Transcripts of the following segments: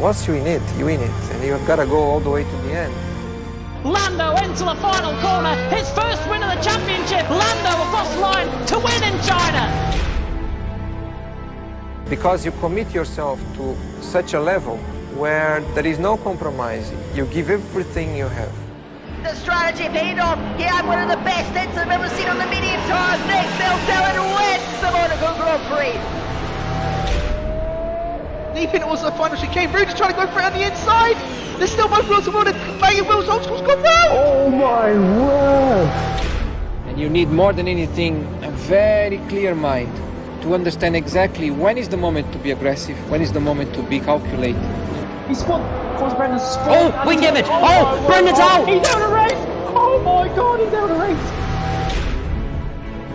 Once you win it, and you've got to go all the way to the end. Lando into the final corner, his first win of the championship. Lando across the line to win in China. Because you commit yourself to such a level where there is no compromise. You give everything you have. The strategy paid off. He had one of the best hits I've ever seen on the medium tires. Nick Silverstone wins the Monaco Grand Prix. Deep in towards the final chicane. Rude is trying to go for it on the inside. There's still both wheels of order. Banging wheels. Old School's gone round. Oh my word! And you need more than anything a very clear mind to understand exactly when is the moment to be aggressive, when is the moment to be calculated. He spun. Brendan's Oh, wing image. Oh, Brendan's out. He's out of race. Oh my God, he's out of race.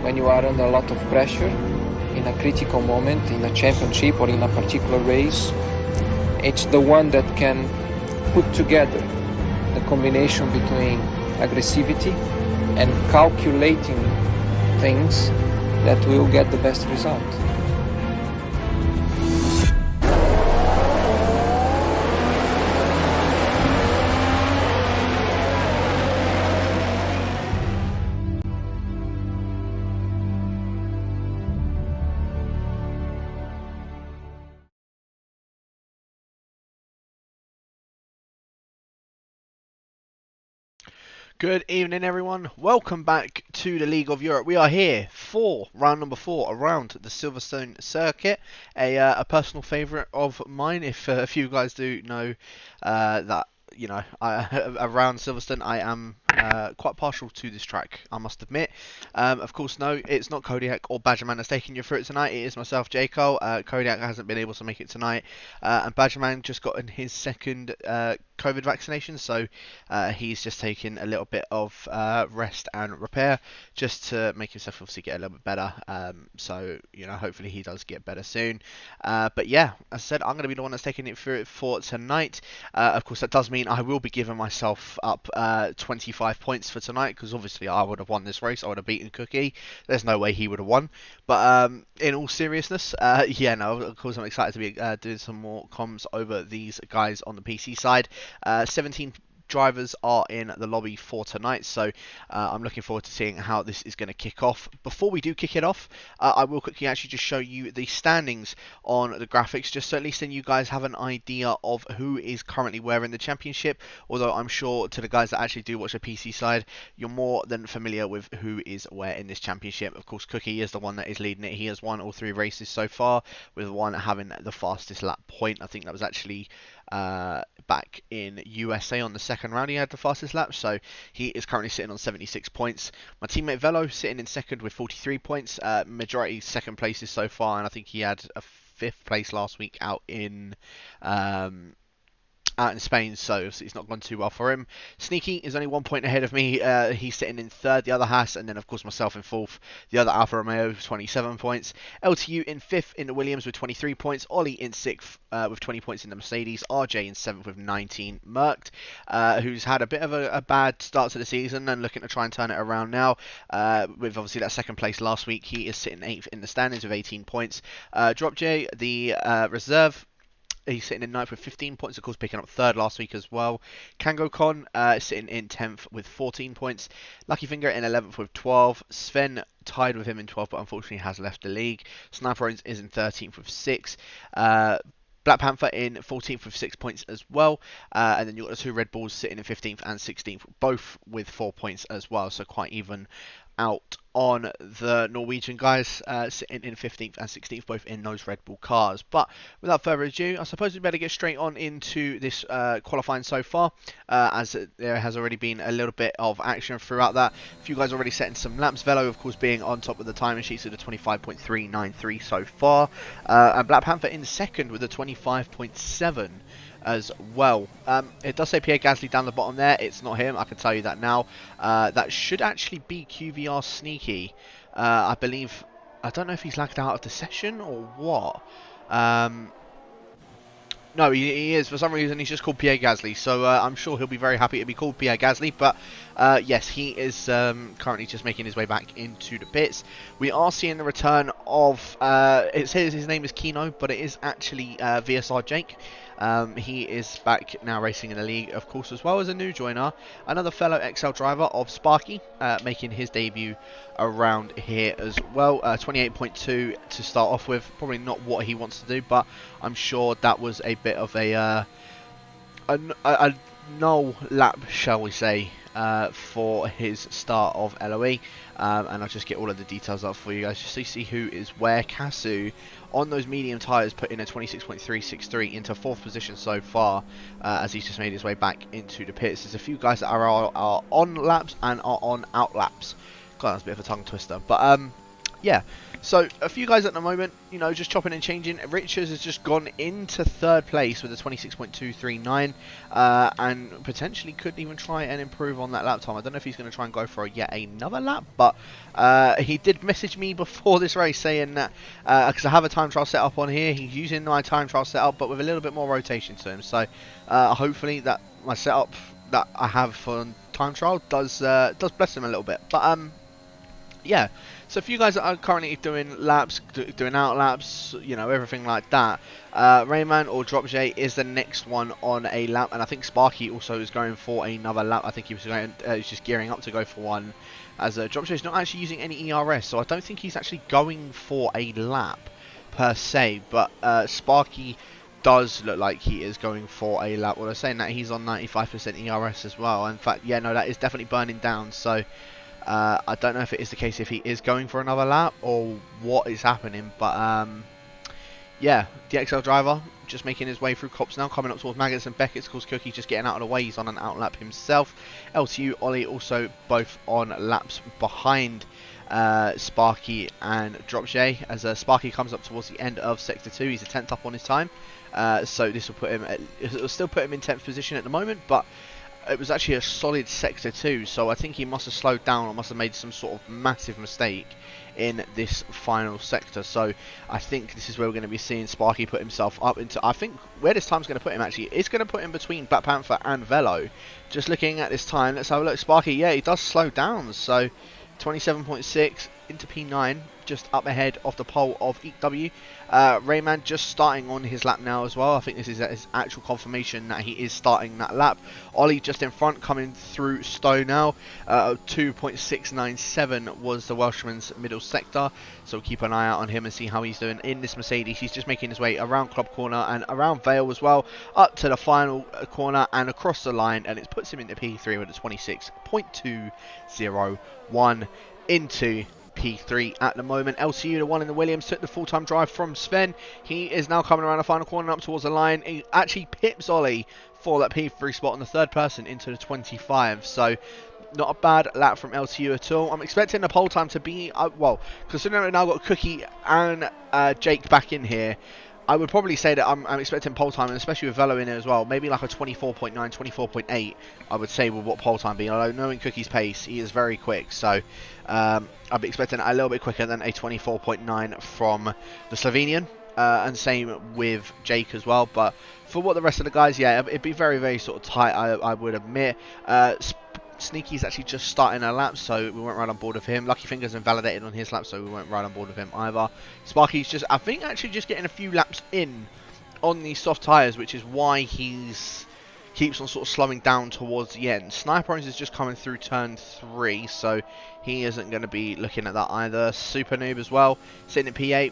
When you are under a lot of pressure, in a critical moment, in a championship or in a particular race, it's the one that can put together the combination between aggressivity and calculating things that will get the best result. Good evening, everyone. Welcome back to the League of Europe. We are here for round number 4 around the Silverstone circuit. A personal favourite of mine. If a few guys do know that, you know, around Silverstone, I am quite partial to this track, I must admit. Of course, no, it's not Kodiak or Badgerman that's taking you through it tonight. It is myself, J. Cole. Kodiak hasn't been able to make it tonight, and Badgerman just got in his second COVID vaccination, so he's just taking a little bit of rest and repair just to make himself obviously get a little bit better. So, you know, hopefully he does get better soon. But yeah, as I said, I'm going to be the one that's taking it through it for tonight. Of course, that does mean I will be giving myself up 25 points for tonight, because obviously I would have won this race. I would have beaten Cookie. There's no way he would have won. But in all seriousness, yeah, no, of course I'm excited to be doing some more comms over these guys on the PC side. 17 drivers are in the lobby for tonight, so I'm looking forward to seeing how this is going to kick off. Before we do kick it off, I will quickly actually just show you the standings on the graphics, just so at least then you guys have an idea of who is currently where in the championship, although I'm sure to the guys that actually do watch the PC side, you're more than familiar with who is where in this championship. Of course, Cookie is the one that is leading it. He has won all 3 races so far, with one having the fastest lap point. I think that was actually back in USA on the second round. He had the fastest lap, so he is currently sitting on 76 points. My teammate Velo sitting in second with 43 points. Majority second places so far, and I think he had a 5th place last week out in Spain, so it's not gone too well for him. Sneaky is only 1 point ahead of me. He's sitting in 3rd, the other Haas, and then of course myself in 4th, the other Alfa Romeo with 27 points. LTU in 5th in the Williams with 23 points. Ollie in 6th with 20 points in the Mercedes. RJ in 7th with 19. Mercked, who's had a bit of a bad start to the season and looking to try and turn it around now. With obviously that 2nd place last week, he is sitting 8th in the standings with 18 points. Drop J, the reserve, he's sitting in 9th with 15 points, of course picking up 3rd last week as well. Kango Con sitting in 10th with 14 points. Lucky Finger in 11th with 12. Sven tied with him in 12th, but unfortunately has left the league. Sniper is in 13th with 6. Black Panther in 14th with 6 points as well. And then you've got the 2 Red Bulls sitting in 15th and 16th, both with 4 points as well, so quite even out on the Norwegian guys, sitting in 15th and 16th, both in those Red Bull cars. But without further ado, I suppose we better get straight on into this qualifying so far, as there has already been a little bit of action throughout that. A few guys already setting some laps. Velo, of course, being on top of the timing sheets with a 25.393 so far, and Black Panther in 2nd with a 25.7 as well. It does say Pierre Gasly down the bottom there. It's not him, I can tell you that now. That should actually be QVR Sneaky. I believe, I don't know if he's lagged out of the session or what. No, he is. For some reason, he's just called Pierre Gasly. So I'm sure he'll be very happy to be called Pierre Gasly. But yes, he is currently just making his way back into the pits. We are seeing the return of, it says his name is Kino, but it is actually VSR Jake. He is back now racing in the league, of course, as well as a new joiner, another fellow XL driver of Sparky, making his debut around here as well. 28.2 to start off with, probably not what he wants to do, but I'm sure that was a bit of a null lap, shall we say, for his start of LOE. And I'll just get all of the details up for you guys just so you see who is where. Casu on those medium tyres put in a 26.363 into 4th position so far, as he's just made his way back into the pits. There's a few guys that are on laps and are on out laps. God, that's a bit of a tongue twister, but yeah, so a few guys at the moment, you know, just chopping and changing. Richards has just gone into 3rd place with a 26.239, and potentially could even try and improve on that lap time. I don't know if he's going to try and go for yet another lap, but he did message me before this race saying that, because I have a time trial set up on here, he's using my time trial setup, but with a little bit more rotation to him. So hopefully that my setup that I have for time trial does bless him a little bit. But yeah, so a few guys that are currently doing laps, doing out laps, you know, everything like that. Rayman or Drop J is the next one on a lap, and I think Sparky also is going for another lap. I think he was going, he's just gearing up to go for one, as Drop J is not actually using any ERS, so I don't think he's actually going for a lap per se. But Sparky does look like he is going for a lap. Well, they're saying that he's on 95% ERS as well. In fact, yeah, no, that is definitely burning down. So I don't know if it is the case if he is going for another lap or what is happening, but yeah, the XL driver just making his way through cops now, coming up towards Maggots and Beckett's. Of course, Cookie just getting out of the way, he's on an out lap himself. LTU, Ollie also both on laps behind Sparky and Drop J, as Sparky comes up towards the end of Sector 2. He's a 10th up on his time, so this will put him it'll still put him in 10th position at the moment, but it was actually a solid Sector 2, so I think he must have slowed down or must have made some sort of massive mistake in this final sector. So I think this is where we're going to be seeing Sparky put himself up into, I think where this time's going to put him actually, it's going to put him between Black Panther and Velo. Just looking at this time, let's have a look. Sparky, yeah, he does slow down, so 27.6 into P9, just up ahead of the pole of EW. Rayman just starting on his lap now as well. I think this is his actual confirmation that he is starting that lap. Ollie just in front, coming through Stowe now. 2.697 was the Welshman's middle sector, so keep an eye out on him and see how he's doing in this Mercedes. He's just making his way around Club Corner and around Vale as well, up to the final corner and across the line, and it puts him into P3 with a 26.201 into P3 at the moment. LCU, the one in the Williams, took the full-time drive from Sven. He is now coming around the final corner up towards the line. He actually pips Ollie for that P3 spot on the 3rd person into the 25. So not a bad lap from LTU at all. I'm expecting the pole time to be, well, considering we've now got Cookie and Jake back in here, I would probably say that I'm expecting pole time, and especially with Velo in it as well, maybe like a 24.9, 24.8, I would say, with what pole time being. Although knowing Cookie's pace, he is very quick, so I'd be expecting a little bit quicker than a 24.9 from the Slovenian, and same with Jake as well. But for what the rest of the guys, yeah, it'd be very, very sort of tight, I would admit. Sneaky's actually just starting a lap, so we went right on board with him. Lucky Fingers invalidated on his lap, so we went right on board with him either. Sparky's just, I think, actually just getting a few laps in on these soft tyres, which is why he's keeps on sort of slowing down towards the end. Sniper is just coming through turn 3, so he isn't going to be looking at that either. Super Noob as well, sitting at P8.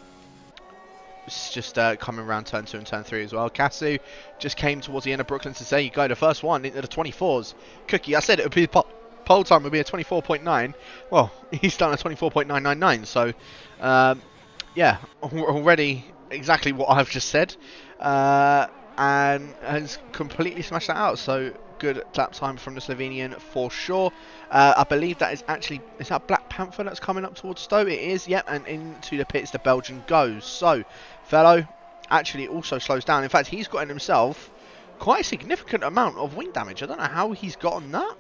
It's just coming around turn 2 and turn 3 as well. Casu just came towards the end of Brooklyn to say you go the first one into the 24s. Cookie, I said it would be pole time would be a 24.9. Well, he's done a 24.999. So yeah, already exactly what I've just said, and has completely smashed that out. So good lap time from the Slovenian for sure. I believe that is actually, is that Black Panther that's coming up towards Stowe? It is, yep, and into the pits the Belgian goes. So Velo actually also slows down. In fact, he's gotten himself quite a significant amount of wing damage. I don't know how he's gotten that.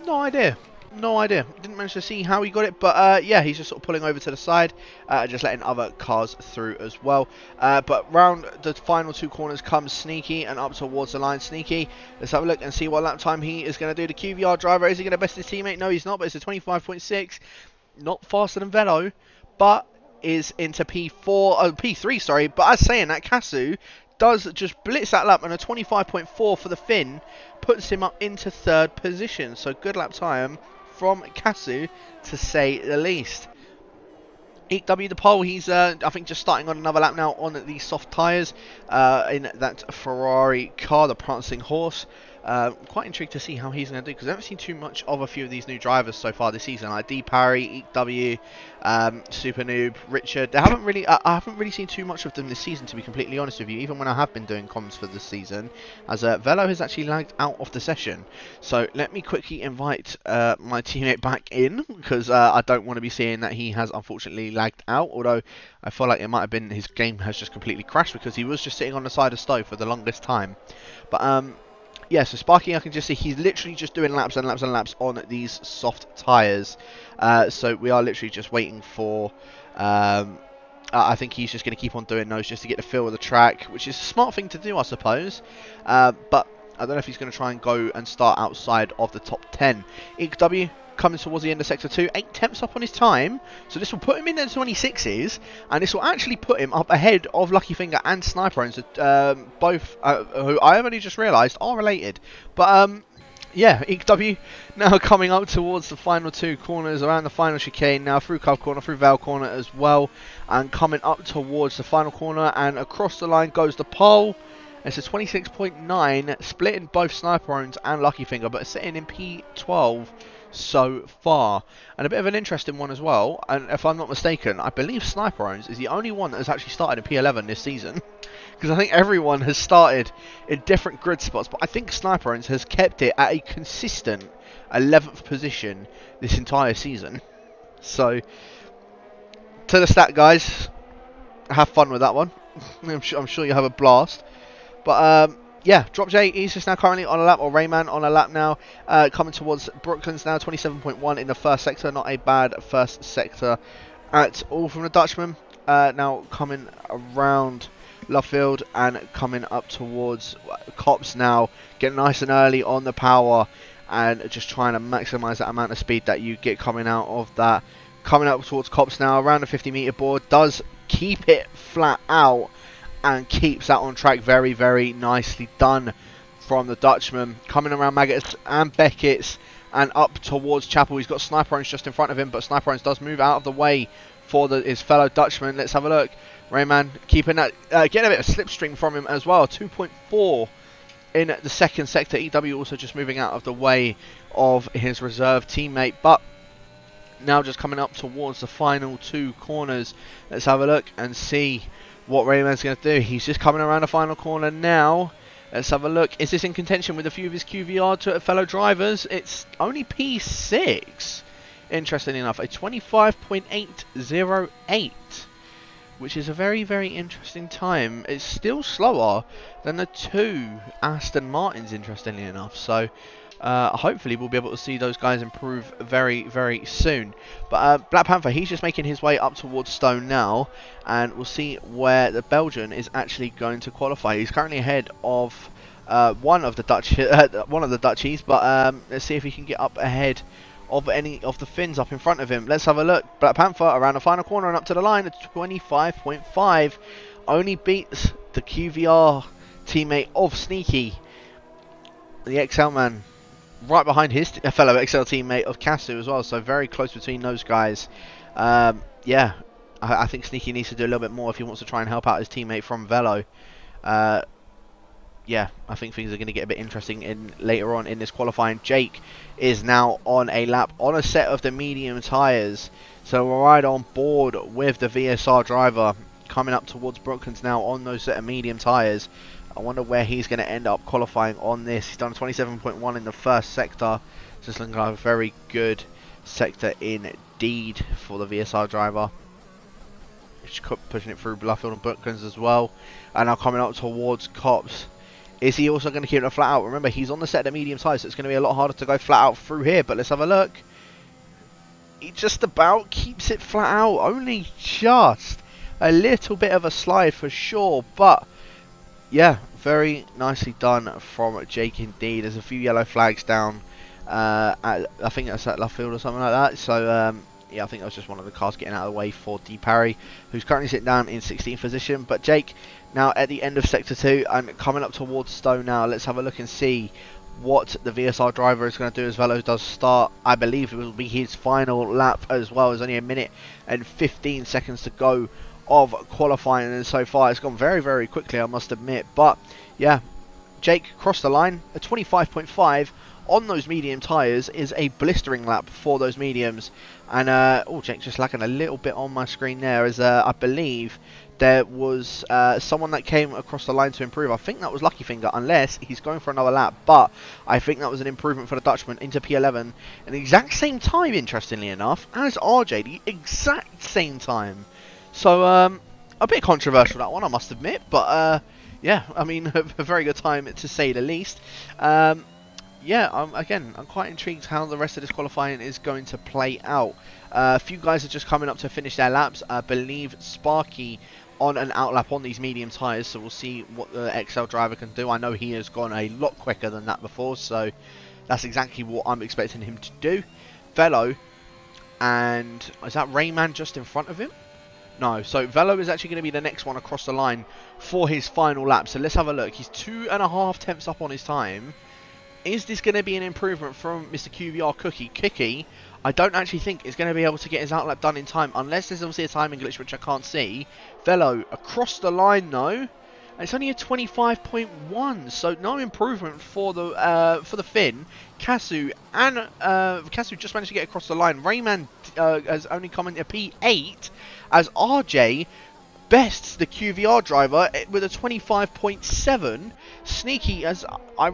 No idea. No idea. Didn't manage to see how he got it, but yeah, he's just sort of pulling over to the side, just letting other cars through as well. But round the final 2 corners comes Sneaky and up towards the line. Sneaky, let's have a look and see what lap time he is going to do. The QVR driver, is he going to best his teammate? No, he's not, but it's a 25.6. Not faster than Velo, but is into P3, sorry. But as saying that, Casu does just blitz that lap, and a 25.4 for the Finn puts him up into 3rd position. So good lap time from Casu, to say the least. EW the pole, he's I think just starting on another lap now on these soft tyres in that Ferrari car, the prancing horse. Quite intrigued to see how he's going to do, because I haven't seen too much of a few of these new drivers so far this season, like D Parry, EW, Super Noob, Richard. They haven't really, I haven't really seen too much of them this season, to be completely honest with you, even when I have been doing comms for this season, as Velo has actually lagged out of the session. So let me quickly invite my teammate back in, because I don't want to be seeing that he has unfortunately lagged out, although I feel like it might have been his game has just completely crashed, because he was just sitting on the side of Stowe for the longest time. But yeah, so Sparky, I can just see he's literally just doing laps and laps and laps on these soft tyres. So we are literally just waiting for... I think he's just going to keep on doing those just to get the feel of the track, which is a smart thing to do, I suppose. But I don't know if he's going to try and go and start outside of the top 10. EW coming towards the end of Sector 2, 8 tenths up on his time, so this will put him in the 26s, and this will actually put him up ahead of Lucky Finger and Sniper Owns, both who I have only just realised are related. But yeah, EW now coming up towards the final 2 corners, around the final chicane now, through Cove Corner, through Vale Corner as well, and coming up towards the final corner, and across the line goes the pole. It's a 26.9, splitting both Sniper Owns and Lucky Finger, but sitting in P12 so far. And a bit of an interesting one as well, and if I'm not mistaken, I believe Sniper Owns is the only one that has actually started in P11 this season, because I think everyone has started in different grid spots, but I think Sniper Owns has kept it at a consistent 11th position this entire season. So to the stat, guys, have fun with that one. I'm sure you have a blast. But yeah, Drop J, he's just now currently on a lap, or Rayman on a lap now, coming towards Brooklands now, 27.1 in the first sector, not a bad first sector at all from the Dutchman. Now coming around Luffield and coming up towards Cops now, getting nice and early on the power, and just trying to maximise that amount of speed that you get coming out of that. Coming up towards Cops now, around the 50-metre board, does keep it flat out, and keeps that on track. Very, very nicely done from the Dutchman. Coming around Maggots and Beckett's and up towards Chapel. He's got Sniper Owns just in front of him, but Sniper Owns does move out of the way for his fellow Dutchman. Let's have a look. Rayman keeping that, getting a bit of slipstream from him as well. 2.4 in the second sector. EW also just moving out of the way of his reserve teammate, but now just coming up towards the final 2 corners. Let's have a look and see what Rayman's going to do. He's just coming around the final corner now. Let's have a look. Is this in contention with a few of his QVR to fellow drivers? It's only P6. Interestingly enough, a 25.808, which is a very, very interesting time. It's still slower than the 2 Aston Martins, interestingly enough. So hopefully we'll be able to see those guys improve very, very soon. But Black Panther, he's just making his way up towards Stone now, and we'll see where the Belgian is actually going to qualify. He's currently ahead of one of the Dutchies, but let's see if he can get up ahead of any of the Finns up in front of him. Let's have a look. Black Panther around the final corner and up to the line at 25.5, only beats the QVR teammate of Sneaky, the XL man, right behind his fellow XL teammate of Casu as well, so very close between those guys. Yeah, I think Sneaky needs to do a little bit more if he wants to try and help out his teammate from Velo. Yeah, I think things are going to get a bit interesting later on in this qualifying. Jake is now on a lap on a set of the medium tyres, so we're right on board with the VSR driver coming up towards Brooklands now on those set of medium tyres. I wonder where he's going to end up qualifying on this. He's done 27.1 in the first sector. Just looking like a very good sector indeed for the VSR driver. Just pushing it through Blufffield and Brooklands as well. And now coming up towards Cops. Is he also going to keep it flat out? Remember, he's on the set of medium tyres, so it's going to be a lot harder to go flat out through here. But let's have a look. He just about keeps it flat out. Only just a little bit of a slide for sure, but yeah, very nicely done from Jake indeed. There's a few yellow flags down. I think that's at Luffield or something like that. So yeah, I think that was just one of the cars getting out of the way for D. Parry, who's currently sitting down in 16th position. But Jake, now at the end of Sector 2 and coming up towards Stowe now, let's have a look and see what the VSR driver is going to do as Velo does start. I believe it will be his final lap as well. There's only a minute and 15 seconds to go of qualifying, and so far it's gone very, very quickly, I must admit. But yeah, Jake crossed the line. A 25.5 on those medium tyres is a blistering lap for those mediums. And oh, Jake just lagging a little bit on my screen there, as I believe there was someone that came across the line to improve. I think that was Lucky Finger, unless he's going for another lap. But I think that was an improvement for the Dutchman into P11. And the exact same time, interestingly enough, as RJ. The exact same time. So, a bit controversial, that one, I must admit. But, yeah, I mean, a very good time to say the least. Yeah, I'm quite intrigued how the rest of this qualifying is going to play out. A few guys are just coming up to finish their laps. I believe Sparky on an outlap on these medium tyres, so we'll see what the XL driver can do. I know he has gone a lot quicker than that before, so that's exactly what I'm expecting him to do. Velo, and is that Rayman just in front of him? No, so Velo is actually going to be the next one across the line for his final lap. So let's have a look. He's 2.5 tenths up on his time. Is this going to be an improvement from Mr. QVR Cookie? Cookie, I don't actually think is going to be able to get his outlap done in time, unless there's obviously a timing glitch, which I can't see. Velo across the line though, and it's only a 25.1, so no improvement for the Finn. Kasu just managed to get across the line. Rayman has only come in a P8, as RJ bests the QVR driver with a 25.7. Sneaky, as I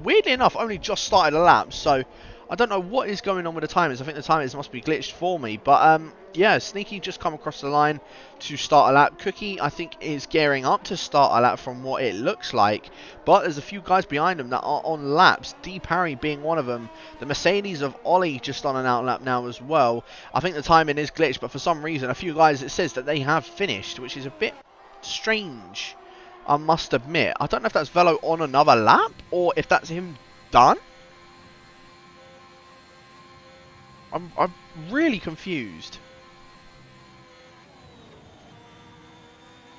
weirdly enough only just started a lap, so I don't know what is going on with the timers. I think the timers must be glitched for me. But yeah, Sneaky just come across the line to start a lap. Cookie, I think, is gearing up to start a lap from what it looks like. But there's a few guys behind him that are on laps. D. Parry being one of them. The Mercedes of Ollie just on an out lap now as well. I think the timing is glitched, but for some reason, a few guys, it says that they have finished, which is a bit strange, I must admit. I don't know if that's Velo on another lap, or if that's him done. I'm really confused.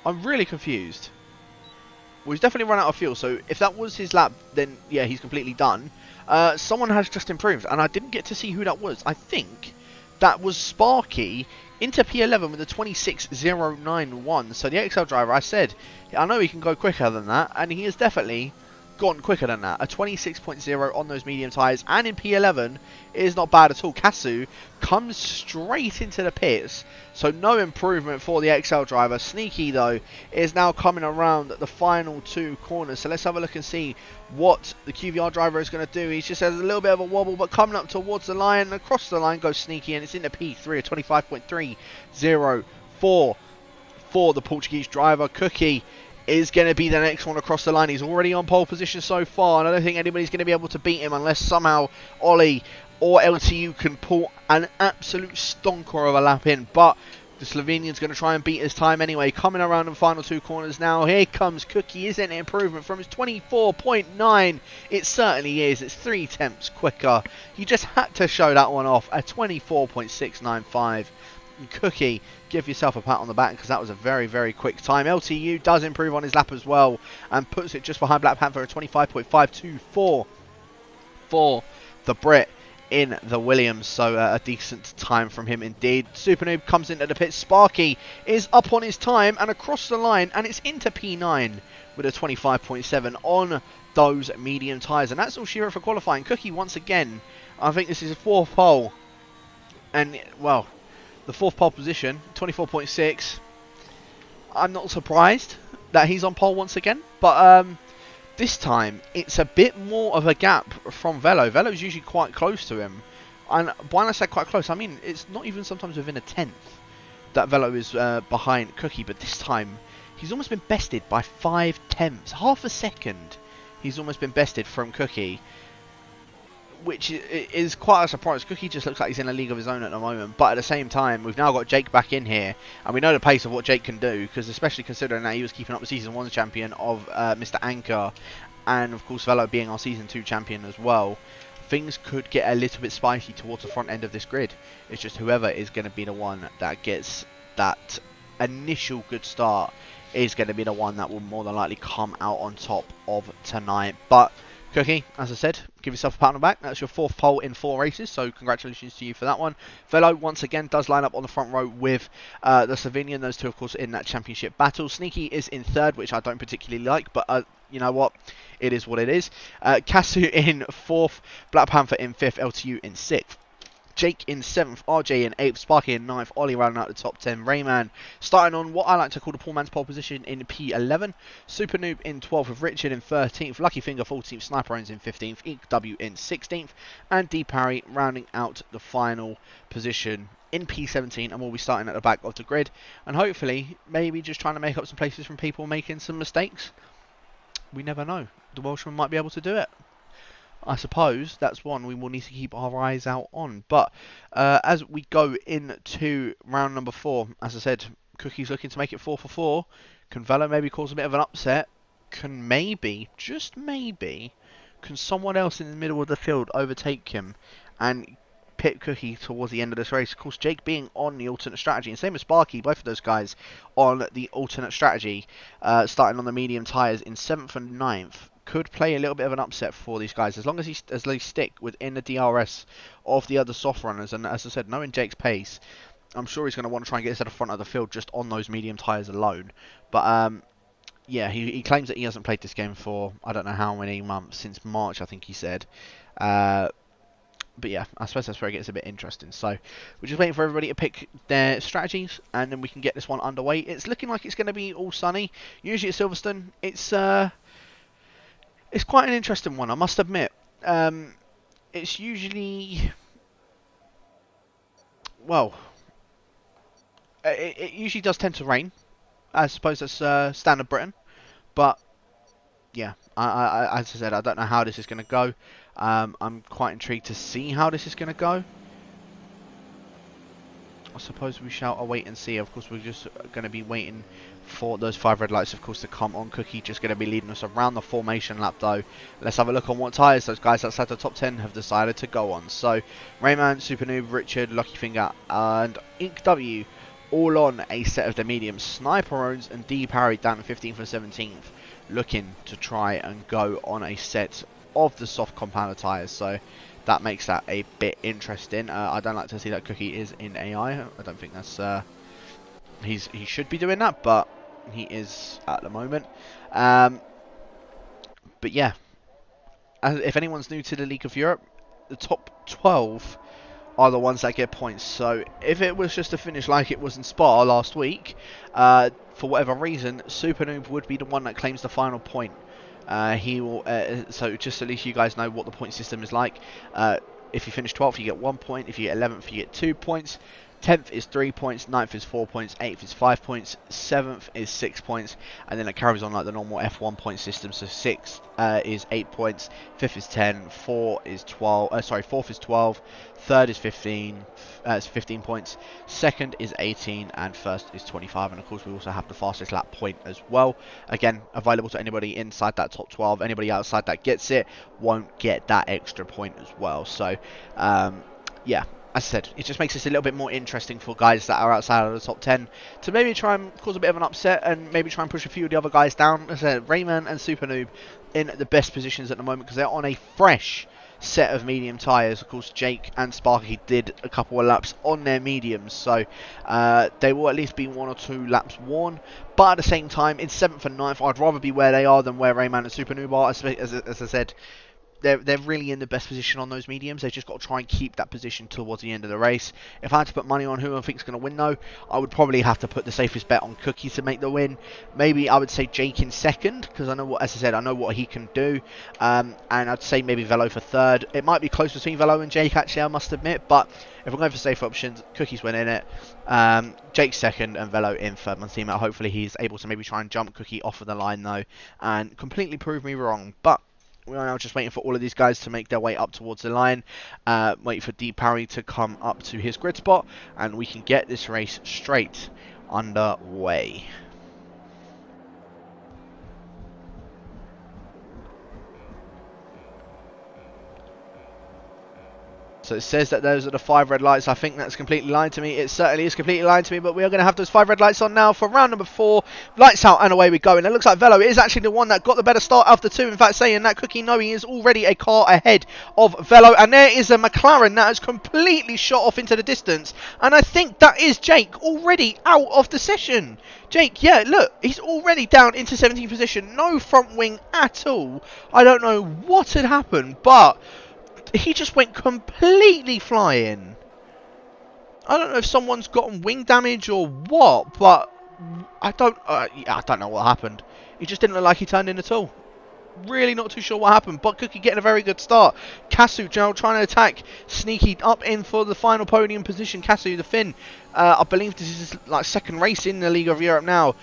I'm really confused. Well, he's definitely run out of fuel, so if that was his lap, then yeah, he's completely done. Someone has just improved, and I didn't get to see who that was. I think that was Sparky into P11 with a 26.091. So the XL driver, I said, I know he can go quicker than that, and he has definitely gone quicker than that. A 26.0 on those medium tyres, and in P11 is not bad at all. Kasu comes straight into the pits, so no improvement for the XL driver. Sneaky, though, is now coming around the final two corners, so let's have a look and see what the QVR driver is going to do. He just has a little bit of a wobble, but coming up towards the line, across the line goes Sneaky, and it's into P3, a 25.304 for the Portuguese driver. Cookie is going to be the next one across the line. He's already on pole position so far, and I don't think anybody's going to be able to beat him unless somehow Ollie or LTU can pull an absolute stonker of a lap in. But the Slovenian's going to try and beat his time anyway. Coming around the final two corners now. Here comes Cookie. Isn't it improvement from his 24.9? It certainly is. It's 3 tenths quicker. You just had to show that one off. A 24.695. Cookie, give yourself a pat on the back, because that was a very, very quick time. LTU does improve on his lap as well and puts it just behind Black Panther, a 25.524 for the Brit in the Williams. So a decent time from him indeed. Super Noob comes into the pit. Sparky is up on his time and across the line, and it's into P9 with a 25.7 on those medium tyres. And that's all she wrote for qualifying. Cookie, once again, I think this is his 4th pole. And, well, the 4th pole position, 24.6. I'm not surprised that he's on pole once again, but this time it's a bit more of a gap from Velo. Velo's usually quite close to him, and when I say quite close, I mean it's not even sometimes within a 10th that Velo is behind Cookie, but this time he's almost been bested by 5 tenths, half a second. He's almost been bested from Cookie, which is quite a surprise. Cookie just looks like he's in a league of his own at the moment. But at the same time, we've now got Jake back in here, and we know the pace of what Jake can do, because especially considering that he was keeping up the Season 1 champion of Mr. Anchor, and of course Velo being our Season 2 champion as well. things could get a little bit spicy towards the front end of this grid. It's just whoever is going to be the one that gets that initial good start is going to be the one that will more than likely come out on top of tonight. But Cookie, as I said, give yourself a pat on the back. That's your 4th pole in 4 races, so congratulations to you for that one. Velo, once again, does line up on the front row with the Slovenian. Those two, of course, in that championship battle. Sneaky is in 3rd, which I don't particularly like, but you know what? It is what it is. Kasu in 4th, Black Panther in 5th, LTU in 6th. Jake in 7th, RJ in 8th, Sparky in 9th, Ollie rounding out the top 10, Rayman starting on what I like to call the poor man's pole position in P11, Super Noob in 12th with Richard in 13th, Lucky Finger 14th, Sniper Owens in 15th, Ink W in 16th, and D Parry rounding out the final position in P17, and we'll be starting at the back of the grid, and hopefully maybe just trying to make up some places from people making some mistakes. We never know. The Welshman might be able to do it. I suppose that's one we will need to keep our eyes out on. But as we go into round number 4, as I said, Cookie's looking to make it 4 for 4. Can Velo maybe cause a bit of an upset? Can maybe, just maybe, can someone else in the middle of the field overtake him and pit Cookie towards the end of this race? Of course, Jake being on the alternate strategy, and same as Sparky, both of those guys on the alternate strategy, starting on the medium tyres in 7th and 9th. Could play a little bit of an upset for these guys as long as they stick within the DRS of the other soft runners. And as I said, knowing Jake's pace, I'm sure he's going to want to try and get to the front of the field just on those medium tyres alone. But yeah, he claims that he hasn't played this game for I don't know how many months, since March I think he said. But yeah, I suppose that's where it gets a bit interesting. So we're just waiting for everybody to pick their strategies, and then we can get this one underway. It's looking like it's going to be all sunny. Usually at Silverstone, it's quite an interesting one, I must admit. It's usually, well, it usually does tend to rain. I suppose that's standard Britain. But yeah, as I said, I don't know how this is going to go. I'm quite intrigued to see how this is going to go. I suppose we shall await and see. Of course, we're just going to be waiting for those 5 red lights, of course, to come on. Cookie just going to be leading us around the formation lap, though. Let's have a look on what tyres those guys outside the top 10 have decided to go on. So, Rayman, Super Noob, Richard, Lucky Finger, and Ink W all on a set of the mediums. Sniper Owens and D Parry down in 15th and 17th, looking to try and go on a set of the soft compounder tyres. So, that makes that a bit interesting. I don't like to see that Cookie is in AI. I don't think that's he should be doing that, but he is at the moment. But yeah, if anyone's new to the League of Europe, the top 12 are the ones that get points. So if it was just a finish like it was in Spa last week, for whatever reason, Super Noob would be the one that claims the final point. He will. So just at least you guys know what the point system is like. If you finish 12th, you get 1 point. If you get 11th, you get 2 points. 10th is 3 points, 9th is 4 points, 8th is 5 points, 7th is 6 points, and then it carries on like the normal F1 point system. So 6th is 8 points, 5th is 10, 4th is 12, 3rd is 15, it's 15 points, 2nd is 18, and 1st is 25. And of course we also have the fastest lap point as well. Again, available to anybody inside that top 12. Anybody outside that gets it won't get that extra point as well. So yeah, as I said, it just makes this a little bit more interesting for guys that are outside of the top 10 to maybe try and cause a bit of an upset and maybe try and push a few of the other guys down. As I said, Rayman and Super Noob in the best positions at the moment because they're on a fresh set of medium tyres. Of course, Jake and Sparky did a couple of laps on their mediums, so they will at least be 1 or 2 laps worn. But at the same time, in 7th and 9th, I'd rather be where they are than where Rayman and Super Noob are. As I said, they're really in the best position on those mediums. They've just got to try and keep that position towards the end of the race. If I had to put money on who I think is going to win, though, I would probably have to put the safest bet on Cookie to make the win. Maybe I would say Jake in 2nd, because I know what, as I said, I know what he can do. And I'd say maybe Velo for 3rd. It might be close between Velo and Jake, actually, I must admit. But if we're going for safe options, Cookie's winning it. Jake's 2nd and Velo in 3rd. My teammate, hopefully he's able to maybe try and jump Cookie off of the line, though, and completely prove me wrong. But we are now just waiting for all of these guys to make their way up towards the line. Wait for D Parry to come up to his grid spot, and we can get this race straight underway. So it says that those are the 5 red lights. I think that's completely lying to me. It certainly is completely lying to me, but we are going to have those 5 red lights on now for round number 4. Lights out and away we go. And it looks like Velo is actually the one that got the better start of the 2. In fact, saying that, Cookie knowing he is already a car ahead of Velo. And there is a McLaren that has completely shot off into the distance. And I think that is Jake already out of the session. Jake, yeah, look, he's already down into 17th position. No front wing at all. I don't know what had happened, but he just went completely flying. I don't know if someone's gotten wing damage or what, but I don't know what happened. He just didn't look like he turned in at all. Really not too sure what happened, but Cookie getting a very good start. Kasu now trying to attack. Sneaky up in for the final podium position. Kasu, the Finn. I believe this is his second race in the League of Europe now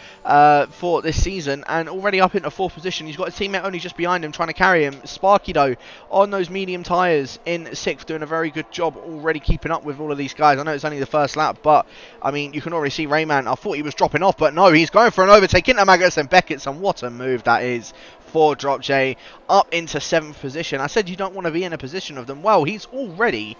for this season, and already up into 4th position. He's got a teammate only just behind him trying to carry him. Sparky though on those medium tyres in 6th, doing a very good job already keeping up with all of these guys. I know it's only the first lap, but I mean you can already see Rayman. I thought he was dropping off, but no, he's going for an overtake into Magus and Beckett, and what a move that is for Drop J up into 7th position. I said you don't want to be in a position of them. Well, he's already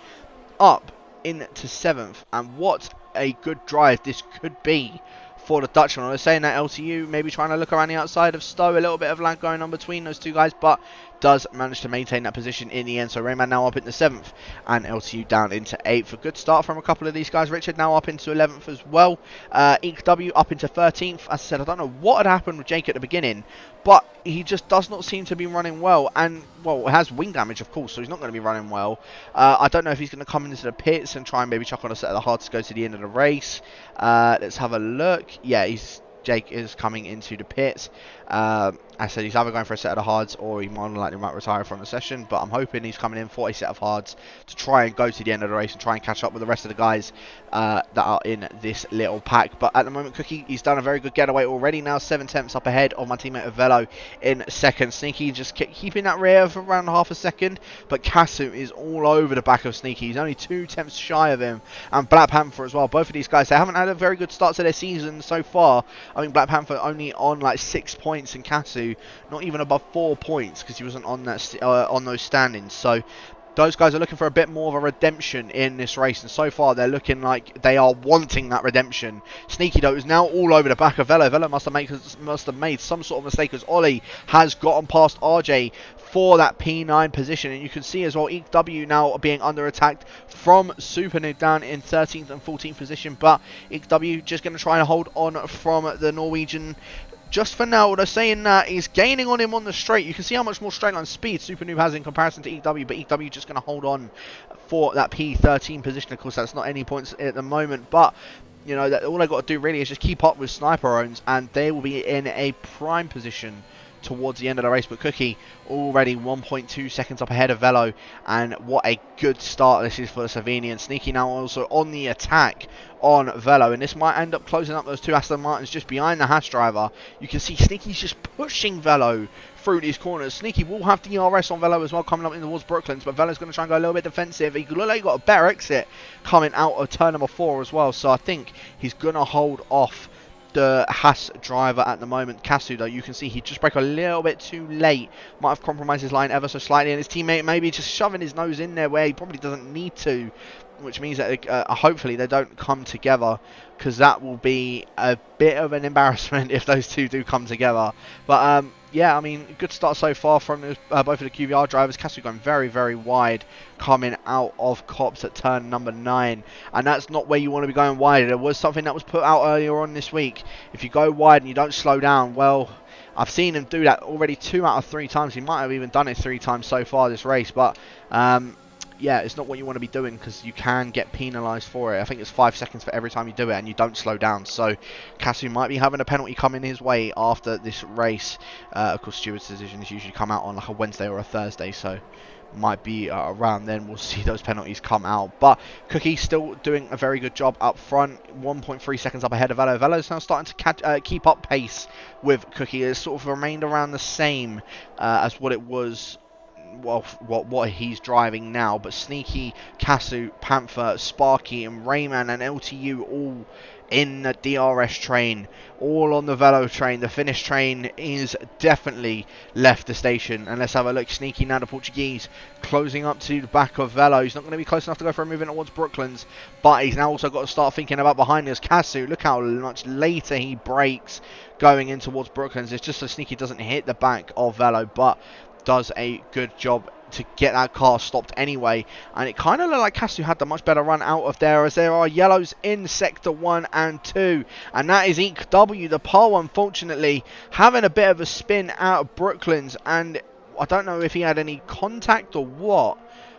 up into 7th, and what a good drive this could be for the Dutchman. I was saying that LTU maybe trying to look around the outside of Stowe, a little bit of lag going on between those 2 guys, but does manage to maintain that position in the end. So Rayman now up into 7th and LTU down into 8th. A good start from a couple of these guys. Richard now up into 11th as well. EW up into 13th. As I said, I don't know what had happened with Jake at the beginning, but he just does not seem to be running well. And, well, has wing damage, of course, so he's not going to be running well. I don't know if he's going to come into the pits and try and maybe chuck on a set of the hards to go to the end of the race. Let's have a look. Yeah, Jake is coming into the pits. I said he's either going for a set of the hards or he more than likely might retire from the session, but I'm hoping he's coming in for a set of hards to try and go to the end of the race and try and catch up with the rest of the guys that are in this little pack. But at the moment, Cookie, he's done a very good getaway already now, 7 tenths up ahead of my teammate Velo in 2nd. Sneaky just keeping that rear for around half a second, but Kasu is all over the back of Sneaky. He's only 2 tenths shy of him, and Black Panther as well. Both of these guys, they haven't had a very good start to their season so far. I mean, Black Panther only on like 6 points, and Kasu not even above 4 points because he wasn't on that on those standings. So those guys are looking for a bit more of a redemption in this race, and so far they're looking like they are wanting that redemption. Sneaky though is now all over the back of Velo. Velo must have made some sort of mistake, as Ollie has gotten past RJ for that P9 position, and you can see as well EW now being under attack from Super Noob down in 13th and 14th position, but EW just going to try and hold on from the Norwegian just for now. They're saying that he's gaining on him on the straight. You can see how much more straight line speed Super Noob has in comparison to EW, but EW just going to hold on for that P13 position. Of course, that's not any points at the moment, but you know, that all I got to do really is just keep up with Sniper Owns, and they will be in a prime position towards the end of the race. But Cookie already 1.2 seconds up ahead of Velo, and what a good start this is for the Slovenian. Sneaky now also on the attack on Velo, and this might end up closing up those 2 Aston Martins just behind the Haas driver. You can see Sneaky's just pushing Velo through these corners. Sneaky will have DRS on Velo as well coming up in towards Brooklands, but Velo's going to try and go a little bit defensive. He look like he got a better exit coming out of turn number 4 as well, so I think he's going to hold off the Haas driver at the moment. Kasu though, you can see he just broke a little bit too late, might have compromised his line ever so slightly, and his teammate maybe just shoving his nose in there where he probably doesn't need to, which means that hopefully they don't come together, because that will be a bit of an embarrassment if those 2 do come together. But yeah, I mean, good start so far from both of the QVR drivers. Kasu going very, very wide coming out of Cops at turn number 9, and that's not where you want to be going wide. There was something that was put out earlier on this week. If you go wide and you don't slow down, well, I've seen him do that already 2 out of 3 times. He might have even done it 3 times so far this race, but yeah, it's not what you want to be doing, because you can get penalised for it. I think it's 5 seconds for every time you do it and you don't slow down. So Kasu might be having a penalty coming his way after this race. Of course, stewards' decisions usually come out on like a Wednesday or a Thursday, so might be around then we'll see those penalties come out. But Cookie still doing a very good job up front, 1.3 seconds up ahead of Velo. Velo's now starting to keep up pace with Cookie. It's sort of remained around the same as what it was what he's driving now. But Sneaky, Casu, Panther, Sparky, and Rayman and LTU all in the DRS train, all on the Velo train. The Finnish train is definitely left the station. And let's have a look. Sneaky now, the Portuguese, closing up to the back of Velo. He's not going to be close enough to go for a move in towards Brooklands, but he's now also got to start thinking about behind us. Casu, look how much later he brakes going in towards Brooklands. It's just so Sneaky doesn't hit the back of Velo, but does a good job to get that car stopped anyway. And it kind of looked like Casu had the much better run out of there, as there are yellows in sector 1 and 2, and that is Inc. W, the pole, unfortunately having a bit of a spin out of Brooklands, and I don't know if he had any contact or what.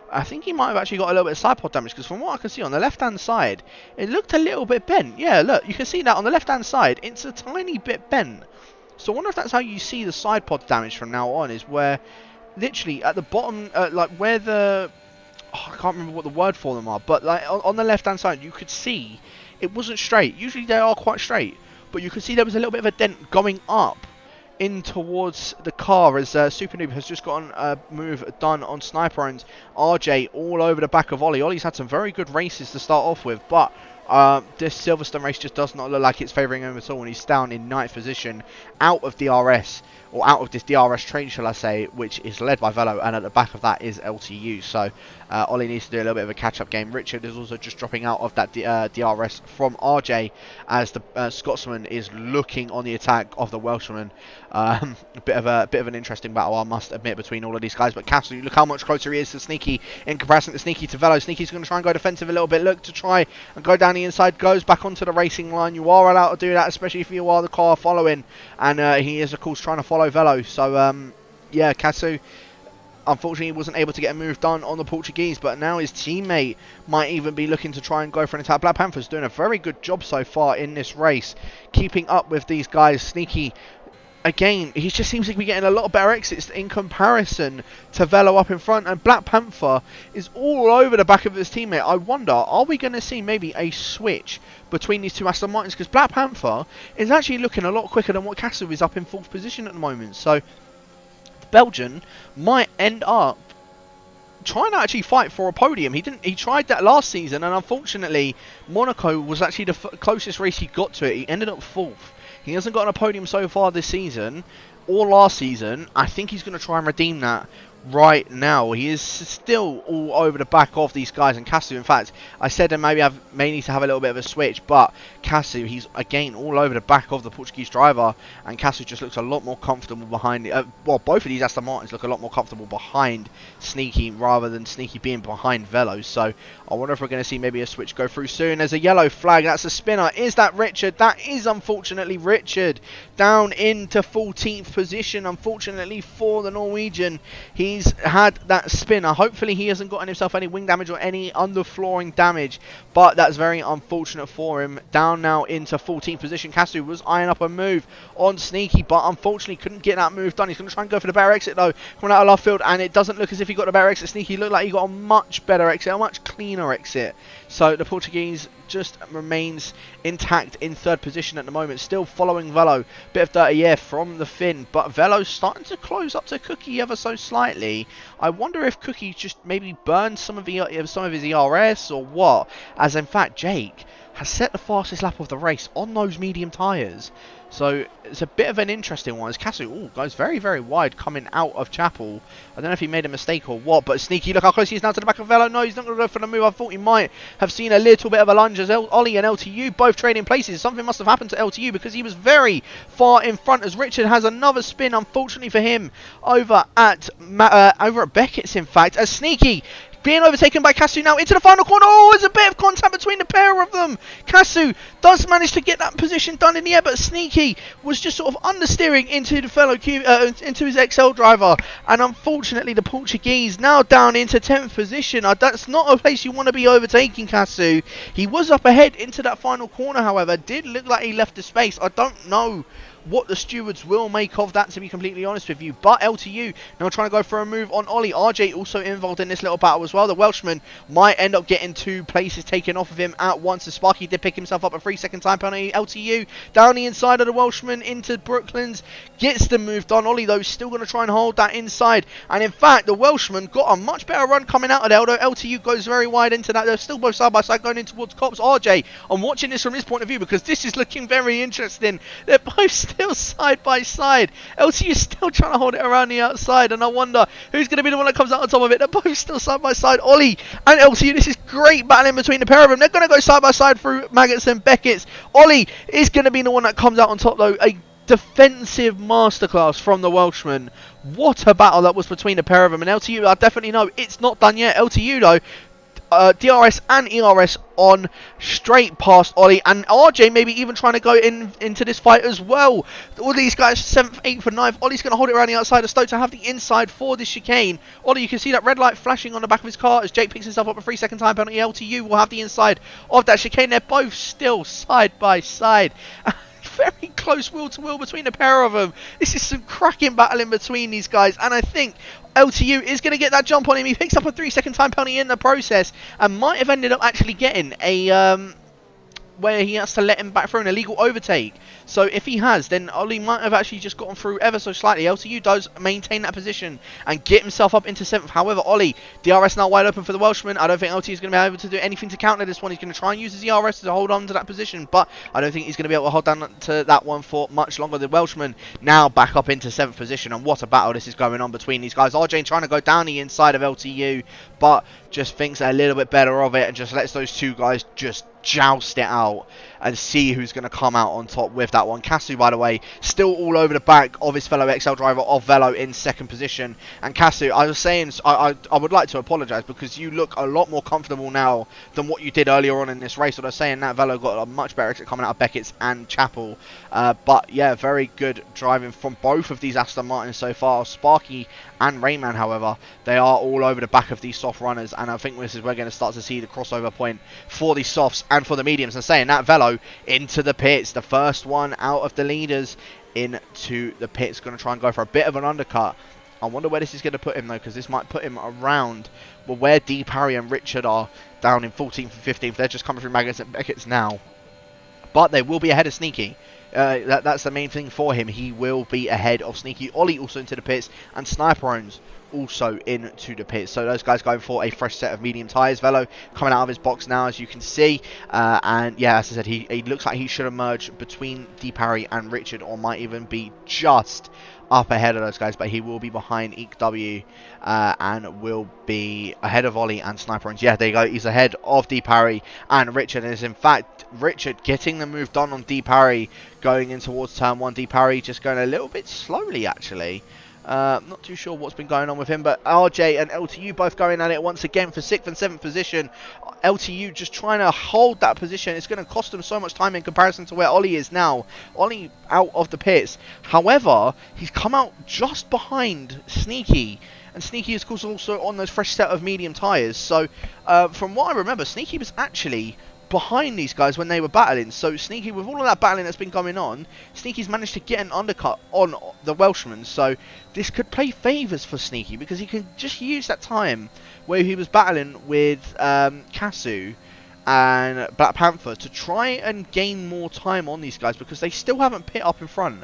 I think he might have actually got a little bit of side pod damage, because from what I can see on the left hand side it looked a little bit bent. Yeah, look, you can see that on the left hand side it's a tiny bit bent. So I wonder if that's how you see the side pod damage from now on, is where literally at the bottom, like where the, I can't remember what the word for them are, but like on the left hand side you could see it wasn't straight. Usually they are quite straight, but you could see there was a little bit of a dent going up in towards the car, as Super Noob has just gotten a move done on Sniper, and RJ all over the back of Ollie. Ollie's had some very good races to start off with, but this Silverstone race just does not look like it's favouring him at all, and he's down in 9th position, out of DRS, or out of this DRS train, shall I say, which is led by Velo, and at the back of that is LTU. So Ollie needs to do a little bit of a catch-up game. Richard is also just dropping out of that DRS from RJ, as the Scotsman is looking on the attack of the Welshman. A bit of an interesting battle, I must admit, between all of these guys. But Castle, look how much closer he is to Sneaky in comparison to Sneaky to Velo. Sneaky's going to try and go defensive a little bit. Look to try and go down the inside, goes back onto the racing line. You are allowed to do that, especially if you are the car following, and he is of course trying to follow Velo. So yeah, Casu unfortunately wasn't able to get a move done on the Portuguese, but now his teammate might even be looking to try and go for an attack. Black Panther's doing a very good job so far in this race, keeping up with these guys. Sneaky, again, he just seems to be getting a lot of better exits in comparison to Velo up in front, and Black Panther is all over the back of his teammate. I wonder, are we going to see maybe a switch between these two Aston Martins, because Black Panther is actually looking a lot quicker than what Casu is up in 4th position at the moment. So the Belgian might end up trying to actually fight for a podium. He tried that last season, and unfortunately Monaco was actually the closest race he got to it. He ended up 4th. He hasn't gotten a podium so far this season or last season. I think he's going to try and redeem that right now. He is still all over the back of these guys, and Casu, in fact, I said I may need to have a little bit of a switch, but Casu, he's again all over the back of the Portuguese driver, and Casu just looks a lot more comfortable behind well, both of these Aston Martins look a lot more comfortable behind Sneaky rather than Sneaky being behind Velo. So I wonder if we're going to see maybe a switch go through soon. There's a yellow flag, that's a spinner. Is that Richard? That is unfortunately Richard, down into 14th position, unfortunately for the Norwegian. He's had that spinner. Hopefully he hasn't gotten himself any wing damage or any underflooring damage, but that's very unfortunate for him. Down now into 14th position. Casu was eyeing up a move on Sneaky, but unfortunately couldn't get that move done. He's going to try and go for the better exit though, coming out of left field, and it doesn't look as if he got the better exit. Sneaky looked like he got a much better exit, a much cleaner exit. So the Portuguese just remains intact in 3rd position at the moment, still following Velo. Bit of dirty air from the Finn, but Velo's starting to close up to Cookie ever so slightly. I wonder if Cookie just maybe burned some of his ERS or what, as in fact Jake has set the fastest lap of the race on those medium tyres. So it's a bit of an interesting one, as Casu goes very, very wide coming out of Chapel. I don't know if he made a mistake or what, but Sneaky, look how close he is now to the back of Velo. No, he's not going to go for the move. I thought he might have seen a little bit of a lunge, as Ollie and LTU both trading places. Something must have happened to LTU, because he was very far in front, as Richard has another spin, unfortunately for him, over at Beckett's, in fact, as Sneaky being overtaken by Casu now into the final corner. Oh, there's a bit of contact between the pair of them. Casu does manage to get that position done in the air, but Sneaky was just sort of understeering into the fellow into his XL driver, and unfortunately the Portuguese now down into 10th position. That's not a place you want to be overtaking Casu. He was up ahead into that final corner, however, did look like he left the space. I don't know what the stewards will make of that, to be completely honest with you. But LTU now trying to go for a move on Ollie. RJ also involved in this little battle as well. The Welshman might end up getting 2 places taken off of him at once. As Sparky did pick himself up a 3-second time penalty. LTU down the inside of the Welshman into Brooklands. Gets them moved on. Ollie, though, still going to try and hold that inside. And in fact, the Welshman got a much better run coming out of there, although LTU goes very wide into that. They're still both side by side going in towards Cops. RJ, I'm watching this from his point of view because this is looking very interesting. They're both still side by side. LTU is still trying to hold it around the outside, and I wonder who's going to be the one that comes out on top of it. They're both still side by side. Ollie and LTU, this is great battling between the pair of them. They're going to go side by side through Maggots and Beckett's. Ollie is going to be the one that comes out on top, though. A defensive masterclass from the Welshman. What a battle that was between the pair of them. And LTU, I definitely know it's not done yet. LTU, though, DRS and ERS on straight past Ollie, and RJ maybe even trying to go into this fight as well. All these guys 7th, 8th and 9th. Ollie's going to hold it around the outside of Stoke to have the inside for this chicane. Ollie, you can see that red light flashing on the back of his car as Jake picks himself up a 3-second time penalty. LTU will have the inside of that chicane. They're both still side by side. Very close wheel to wheel between the pair of them. This is some cracking battle in between these guys, and I think LTU is going to get that jump on him. He picks up a 3-second time penalty in the process and might have ended up actually getting a where he has to let him back through an illegal overtake. So if he has, then Ollie might have actually just gotten through ever so slightly. LTU does maintain that position and get himself up into 7th. However, Ollie, DRS now wide open for the Welshman. I don't think LTU is going to be able to do anything to counter this one. He's going to try and use his ERS to hold on to that position, but I don't think he's going to be able to hold down to that one for much longer. The Welshman now back up into 7th position, and what a battle this is going on between these guys. RJ trying to go down the inside of LTU, but just thinks a little bit better of it and just lets those two guys just joust it out and see who's going to come out on top with that one. Kasu, by the way, still all over the back of his fellow XL driver of Velo in 2nd position. And Kasu, I was saying, I would like to apologise because you look a lot more comfortable now than what you did earlier on in this race. But I was saying that Velo got a much better exit coming out of Beckett's and Chapel. But yeah, very good driving from both of these Aston Martins so far. Sparky and Rayman, however, they are all over the back of these soft runners, and I think this is where we're going to start to see the crossover point for these softs and for the mediums. And saying that, Velo into the pits, the first one out of the leaders into the pits, going to try and go for a bit of an undercut. I wonder where this is going to put him, though, because this might put him around where D. Parry and Richard are down in 14th and 15th. They're just coming through Maggots and Beckett's now, but they will be ahead of Sneaky. That's the main thing for him. He will be ahead of Sneaky. Ollie also into the pits, and Sniper Owns also into the pits. So those guys going for a fresh set of medium tyres. Velo coming out of his box now, as you can see. And yeah, as I said, he looks like he should emerge between D. Parry and Richard, or might even be just up ahead of those guys, but he will be behind Eek W and will be ahead of Ollie and Sniper Owns. Yeah, there you go. He's ahead of D. Parry and Richard, and is in fact Richard getting the move done on D. Parry going in towards turn 1. D. Parry just going a little bit slowly, actually. Not too sure what's been going on with him, but RJ and LTU both going at it once again for 6th and 7th position. LTU just trying to hold that position. It's going to cost them so much time in comparison to where Ollie is now. Ollie out of the pits. However, he's come out just behind Sneaky. And Sneaky is, of course, also on those fresh set of medium tyres. So, from what I remember, Sneaky was actually behind these guys when they were battling. So Sneaky, with all of that battling that's been going on, Sneaky's managed to get an undercut on the Welshman. So this could play favours for Sneaky, because he can just use that time where he was battling with Kasu and Black Panther to try and gain more time on these guys, because they still haven't pit up in front.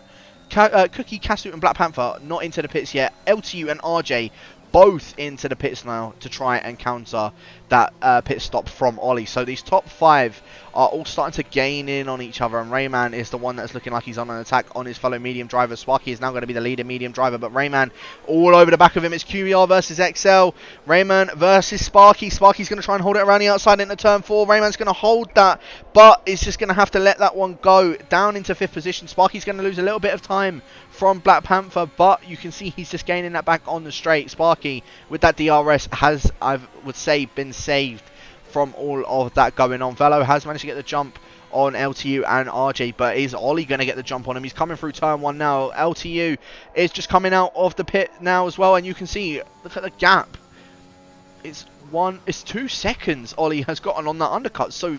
Cookie, Kasu and Black Panther not into the pits yet. LTU and RJ both into the pits now to try and counter that pit stop from Ollie. So these top 5 are all starting to gain in on each other, and Rayman is the one that's looking like he's on an attack on his fellow medium driver. Sparky is now going to be the leader medium driver, but Rayman all over the back of him. It's QBR versus XL. Rayman versus Sparky. Sparky's going to try and hold it around the outside into turn 4. Rayman's going to hold that, but it's just going to have to let that one go down into 5th position. Sparky's going to lose a little bit of time from Black Panther, but you can see he's just gaining that back on the straight. Sparky with that DRS has, I would say, been saved from all of that going on. Velo has managed to get the jump on LTU and RJ, but is Ollie going to get the jump on him? He's coming through turn 1 now. LTU is just coming out of the pit now as well, and you can see, look at the gap. It's 2 seconds Ollie has gotten on that undercut. So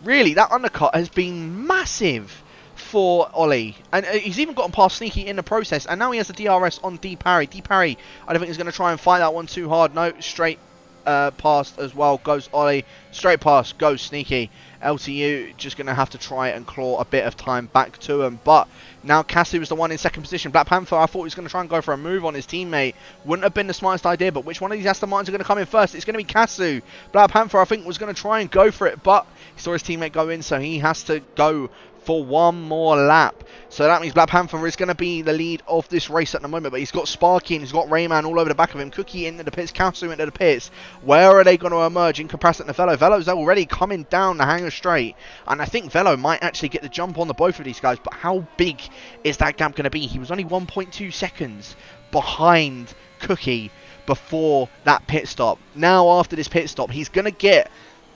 really, that undercut has been massive for Ollie, and he's even gotten past Sneaky in the process, and now he has the DRS on D. Parry. D. Parry, I don't think he's going to try and fight that one too hard. No, straight past as well goes Ollie. Straight past goes Sneaky. LTU just going to have to try and claw a bit of time back to him. But now Casu is the one in second position. Black Panther, I thought he was going to try and go for a move on his teammate. Wouldn't have been the smartest idea, but which one of these Aston Martins are going to come in first? It's going to be Casu. Black Panther, I think, was going to try and go for it, but he saw his teammate go in, so he has to go for one more lap. So that means Black Panther is going to be the lead of this race at the moment, but he's got Sparky and he's got Rayman all over the back of him. Cookie into the pits, Casu into the pits. Where are they going to emerge in comparison to Velo? Velo's already coming down the hangar straight, and I think Velo might actually get the jump on the both of these guys, but how big is that gap going to be? He was only 1.2 seconds behind Cookie before that pit stop. Now after this pit stop, he's going to get,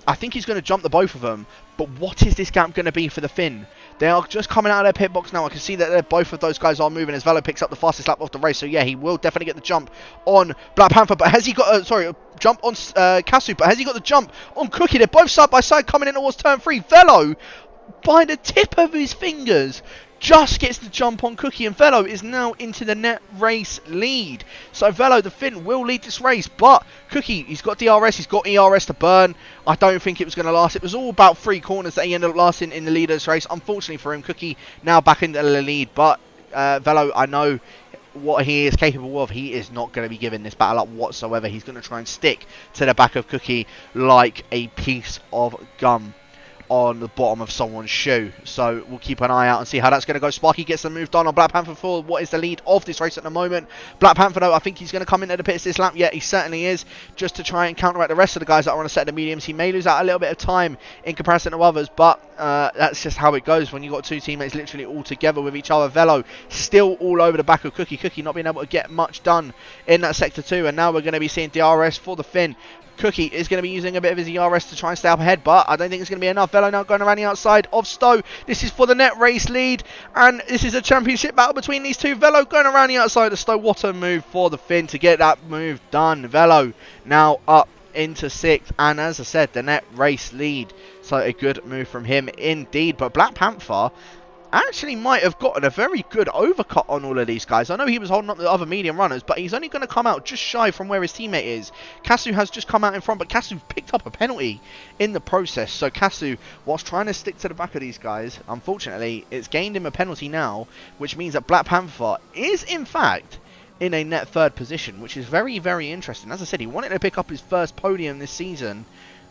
I think he's going to jump the both of them, but what is this gap going to be for the Finn? They are just coming out of their pit box now. I can see that both of those guys are moving as Velo picks up the fastest lap of the race. So yeah, he will definitely get the jump on Black Panther. But has he got, jump on Casu, but has he got the jump on Cookie? They're both side by side coming in towards turn 3. Velo, by the tip of his fingers, just gets the jump on Cookie, and Velo is now into the net race lead. So Velo, the Finn, will lead this race, but Cookie, he's got DRS, he's got ERS to burn. I don't think it was going to last. It was all about 3 corners that he ended up lasting in the leaders race. Unfortunately for him, Cookie now back into the lead, but Velo, I know what he is capable of. He is not going to be giving this battle up whatsoever. He's going to try and stick to the back of Cookie like a piece of gum on the bottom of someone's shoe. So we'll keep an eye out and see how that's going to go. Sparky gets the move done on Black Panther for what is the lead of this race at the moment. Black Panther, though, I think he's going to come into the pits this lap. Yeah, he certainly is, just to try and counteract the rest of the guys that are on a set of mediums. He may lose out a little bit of time in comparison to others, but that's just how it goes when you've got 2 teammates literally all together with each other. Velo still all over the back of Cookie. Cookie not being able to get much done in that sector 2, and now we're going to be seeing DRS for the Finn. Cookie is going to be using a bit of his ERS to try and stay up ahead, but I don't think it's going to be enough. Velo now going around the outside of Stowe. This is for the net race lead, and this is a championship battle between these two. Velo going around the outside of Stowe. What a move for the Finn to get that move done. Velo now up into 6th, and as I said, the net race lead. So a good move from him indeed. But Black Panther actually might have gotten a very good overcut on all of these guys. I know he was holding up the other medium runners, but he's only going to come out just shy from where his teammate is. Casu has just come out in front, but Casu picked up a penalty in the process. So Casu, whilst trying to stick to the back of these guys, unfortunately, it's gained him a penalty now, which means that Black Panther is, in fact, in a net 3rd position, which is very, very interesting. As I said, he wanted to pick up his first podium this season,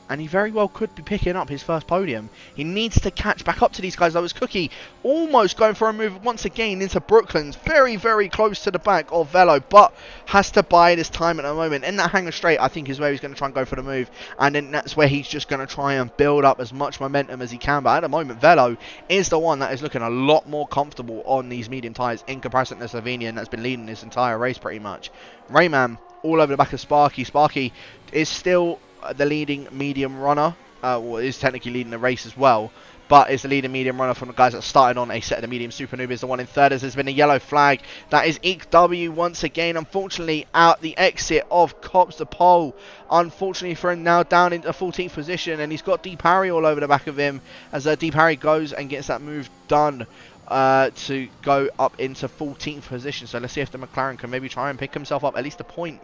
and he very well could be picking up his first podium. He needs to catch back up to these guys. That was Cookie almost going for a move once again into Brooklands. Very, very close to the back of Velo, but has to bide his time at the moment. In that hangar straight, I think, is where he's going to try and go for the move. And then that's where he's just going to try and build up as much momentum as he can. But at the moment, Velo is the one that is looking a lot more comfortable on these medium tyres in comparison to Slovenian, that's been leading this entire race pretty much. Rayman all over the back of Sparky. Sparky is still the leading medium runner, well, is technically leading the race as well, but is the leading medium runner from the guys that started on a set of the medium super noob. Is the one in 3rd, as there's been a yellow flag. That is Eek W once again, unfortunately, out the exit of Cops the pole. Unfortunately for him, now down into 14th position, and he's got Deep Harry all over the back of him, as Deep Harry goes and gets that move done to go up into 14th position. So let's see if the McLaren can maybe try and pick himself up at least a point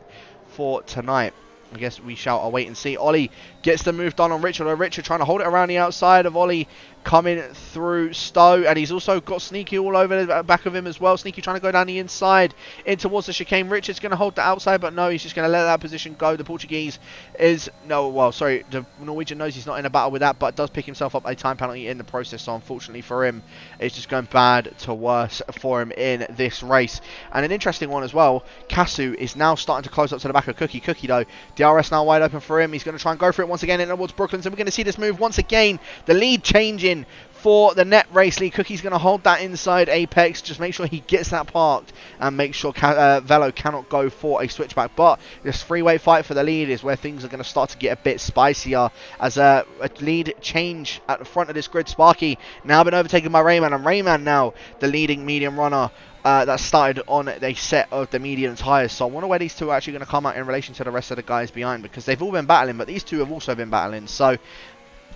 for tonight. I guess we shall wait and see. Ollie gets the move done on Richard. Richard trying to hold it around the outside of Ollie, coming through Stowe, and he's also got Sneaky all over the back of him as well. Sneaky trying to go down the inside in towards the chicane. Richard's going to hold the outside, but no, he's just going to let that position go. The Portuguese is, no, well, sorry, the Norwegian knows he's not in a battle with that, but does pick himself up a time penalty in the process. So unfortunately for him, it's just going bad to worse for him in this race. And an interesting one as well, Casu is now starting to close up to the back of Cookie. Cookie, though, DRS now wide open for him. He's going to try and go for it once again in towards Brooklands, and we're going to see this move once again. The lead changing for the net race lead. Cookie's going to hold that inside apex. Just make sure he gets that parked and make sure Velo cannot go for a switchback. But this three-way fight for the lead is where things are going to start to get a bit spicier, as a lead change at the front of this grid. Sparky now been overtaken by Rayman, and Rayman now the leading medium runner that started on a set of the medium tyres. So I wonder where these two are actually going to come out in relation to the rest of the guys behind, because they've all been battling, but these two have also been battling. So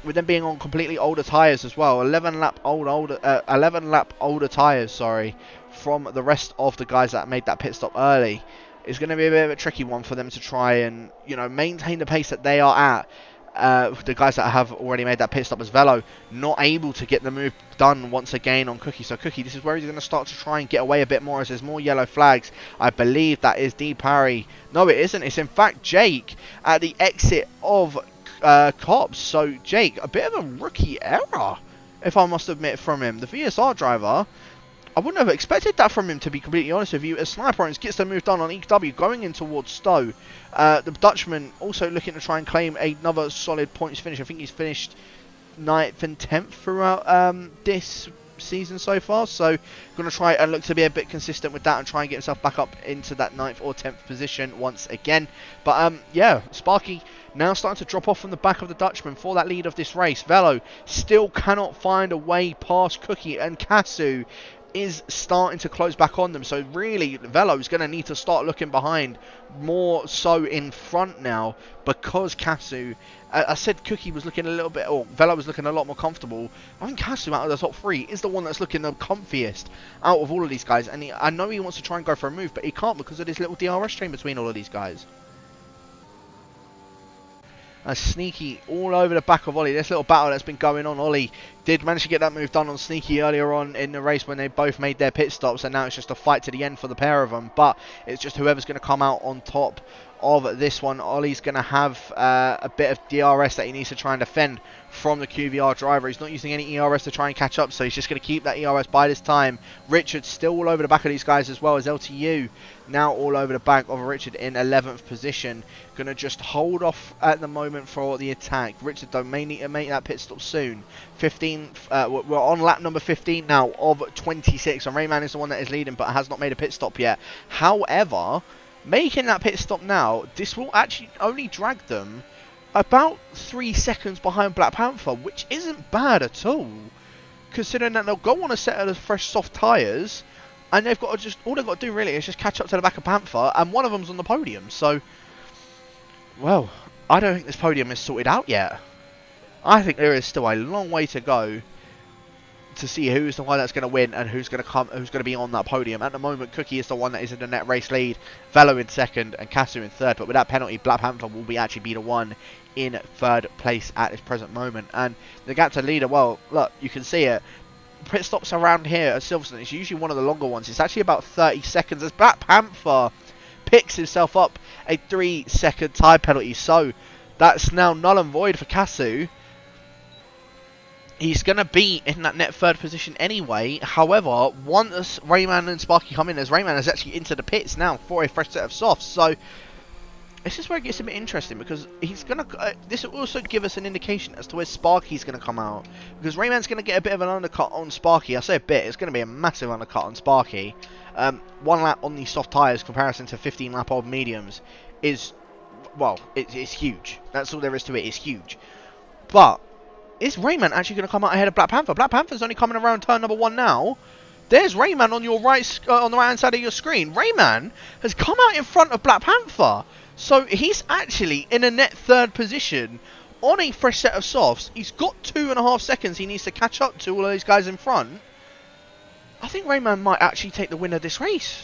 with them being on completely older tyres as well, 11 lap older tyres, sorry, from the rest of the guys that made that pit stop early, is going to be a bit of a tricky one for them to try and, you know, maintain the pace that they are at. The guys that have already made that pit stop as Velo, not able to get the move done once again on Cookie. So Cookie, this is where he's going to start to try and get away a bit more as there's more yellow flags. I believe that is D Parry. No, it isn't. It's in fact Jake at the exit of Cops. So Jake, a bit of a rookie error, if I must admit, from him. The VSR driver, I wouldn't have expected that from him, to be completely honest with you. As Sniper gets the move done on EW, going in towards Stowe. The Dutchman also looking to try and claim another solid points finish. I think he's finished 9th and 10th throughout this season so far. So going to try and look to be a bit consistent with that and try and get himself back up into that 9th or 10th position once again. But yeah, Sparky now starting to drop off from the back of the Dutchman for that lead of this race. Velo still cannot find a way past Cookie, and Kasu is starting to close back on them. So really, Velo's going to need to start looking behind, more so in front now, because Kasu, I said Cookie was looking a little bit, or Velo was looking a lot more comfortable. I think Kasu out of the top 3 is the one that's looking the comfiest out of all of these guys. And I know he wants to try and go for a move, but he can't because of this little DRS chain between all of these guys. Sneaky all over the back of Ollie. This little battle that's been going on. Ollie did manage to get that move done on Sneaky earlier on in the race when they both made their pit stops, and now it's just a fight to the end for the pair of them. But it's just whoever's going to come out on top of this one. Ollie's going to have a bit of DRS that he needs to try and defend from the QVR driver. He's not using any ERS to try and catch up, so he's just going to keep that ERS by this time. Richard still all over the back of these guys, as well as LTU now all over the back of Richard in 11th position. Going to just hold off at the moment for the attack. Richard, though, may need to make that pit stop soon. 15, we're on lap number 15 now of 26, and Rayman is the one that is leading but has not made a pit stop yet. However, making that pit stop now, this will actually only drag them about 3 seconds behind Black Panther, which isn't bad at all, considering that they'll go on a set of fresh soft tyres, and they've got to just, all they've got to do really is just catch up to the back of Panther, and one of them's on the podium. So, well, I don't think this podium is sorted out yet. I think there is still a long way to go to see who's the one that's going to win and who's going to be on that podium. At the moment, Cookie is the one that is in the net race lead, Velo in second, and Kasu in third. But with that penalty, Black Panther will actually be the one in third place at this present moment. And the gap to leader, well, look, you can see it. Pit stops around here at Silverstone, it's usually one of the longer ones. It's actually about 30 seconds as Black Panther picks himself up a 3-second time penalty. So that's now null and void for Kasu. He's going to be in that net third position anyway. However, once Rayman and Sparky come in, as Rayman is actually into the pits now for a fresh set of softs. So this is where it gets a bit interesting, because he's going to. This will also give us an indication as to where Sparky's going to come out, because Rayman's going to get a bit of an undercut on Sparky. I say a bit; it's going to be a massive undercut on Sparky. 1 lap on these soft tyres, comparison to 15 lap old mediums, is, well, it's huge. That's all there is to it. It's huge, but is Rayman actually going to come out ahead of Black Panther? Black Panther's only coming around turn number 1 now. There's Rayman on your right, on the right hand side of your screen. Rayman has come out in front of Black Panther, so he's actually in a net third position on a fresh set of softs. He's got 2.5 seconds he needs to catch up to all of these guys in front. I think Rayman might actually take the win of this race.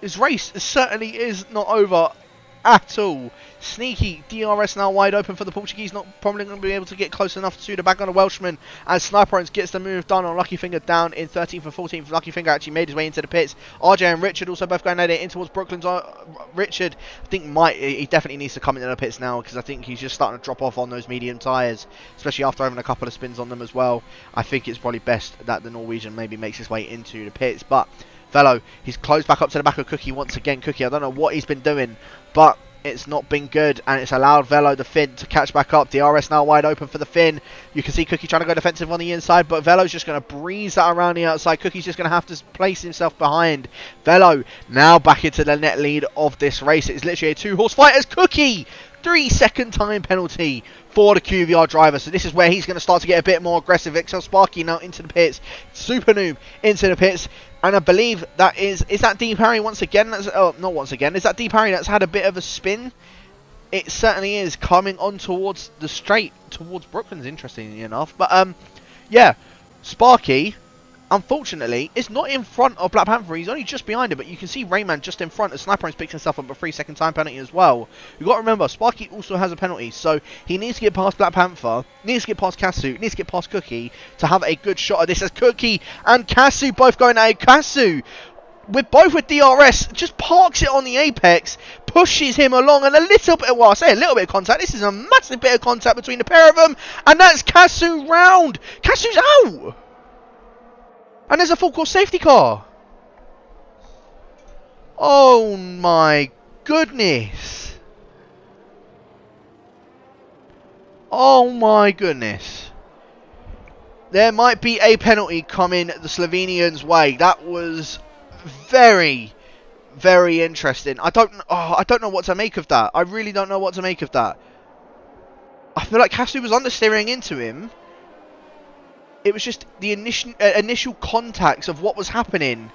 This race certainly is not over at all. Sneaky DRS now wide open for the Portuguese, not probably going to be able to get close enough to the back on the Welshman, as Sniper gets the move done on Lucky Finger down in 13th and 14th. Lucky Finger actually made his way into the pits. RJ and Richard also both going at it in towards Brooklyn's. Richard, I think he definitely needs to come into the pits now, because I think he's just starting to drop off on those medium tyres, especially after having a couple of spins on them as well. I think it's probably best that the Norwegian maybe makes his way into the pits. But Velo, he's closed back up to the back of Cookie once again. Cookie, I don't know what he's been doing, but it's not been good, and it's allowed Velo, the Finn, to catch back up. DRS now wide open for the Finn. You can see Cookie trying to go defensive on the inside, but Velo's just going to breeze that around the outside. Cookie's just going to have to place himself behind. Velo now back into the net lead of this race. It's literally a 2-horse fight as Cookie, 3-second time penalty for the QVR driver. So this is where he's going to start to get a bit more aggressive. XL Sparky now into the pits. Super Noob into the pits. And I believe that is that D Parry once again? That's, oh, not once again. Is that D Parry that's had a bit of a spin? It certainly is, coming on towards the straight, towards Brooklyn's, interestingly enough. But, yeah, Sparky unfortunately, is not in front of Black Panther. He's only just behind him, but you can see Rayman just in front. Sniper picks himself up a 3-second time penalty as well. You've got to remember, Sparky also has a penalty, so he needs to get past Black Panther, needs to get past Kasu, needs to get past Cookie to have a good shot at this, as Cookie and Kasu both going at it. Kasu, with DRS, just parks it on the apex, pushes him along, and a little bit, well, I say a little bit of contact. This is a massive bit of contact between the pair of them, and that's Kasu round. Kasu's out, and there's a full course safety car. Oh my goodness. Oh my goodness. There might be a penalty coming the Slovenians' way. That was very, very interesting. I don't know what to make of that. I really don't know what to make of that. I feel like Kasu was understeering into him. It was just the initial contacts of what was happening,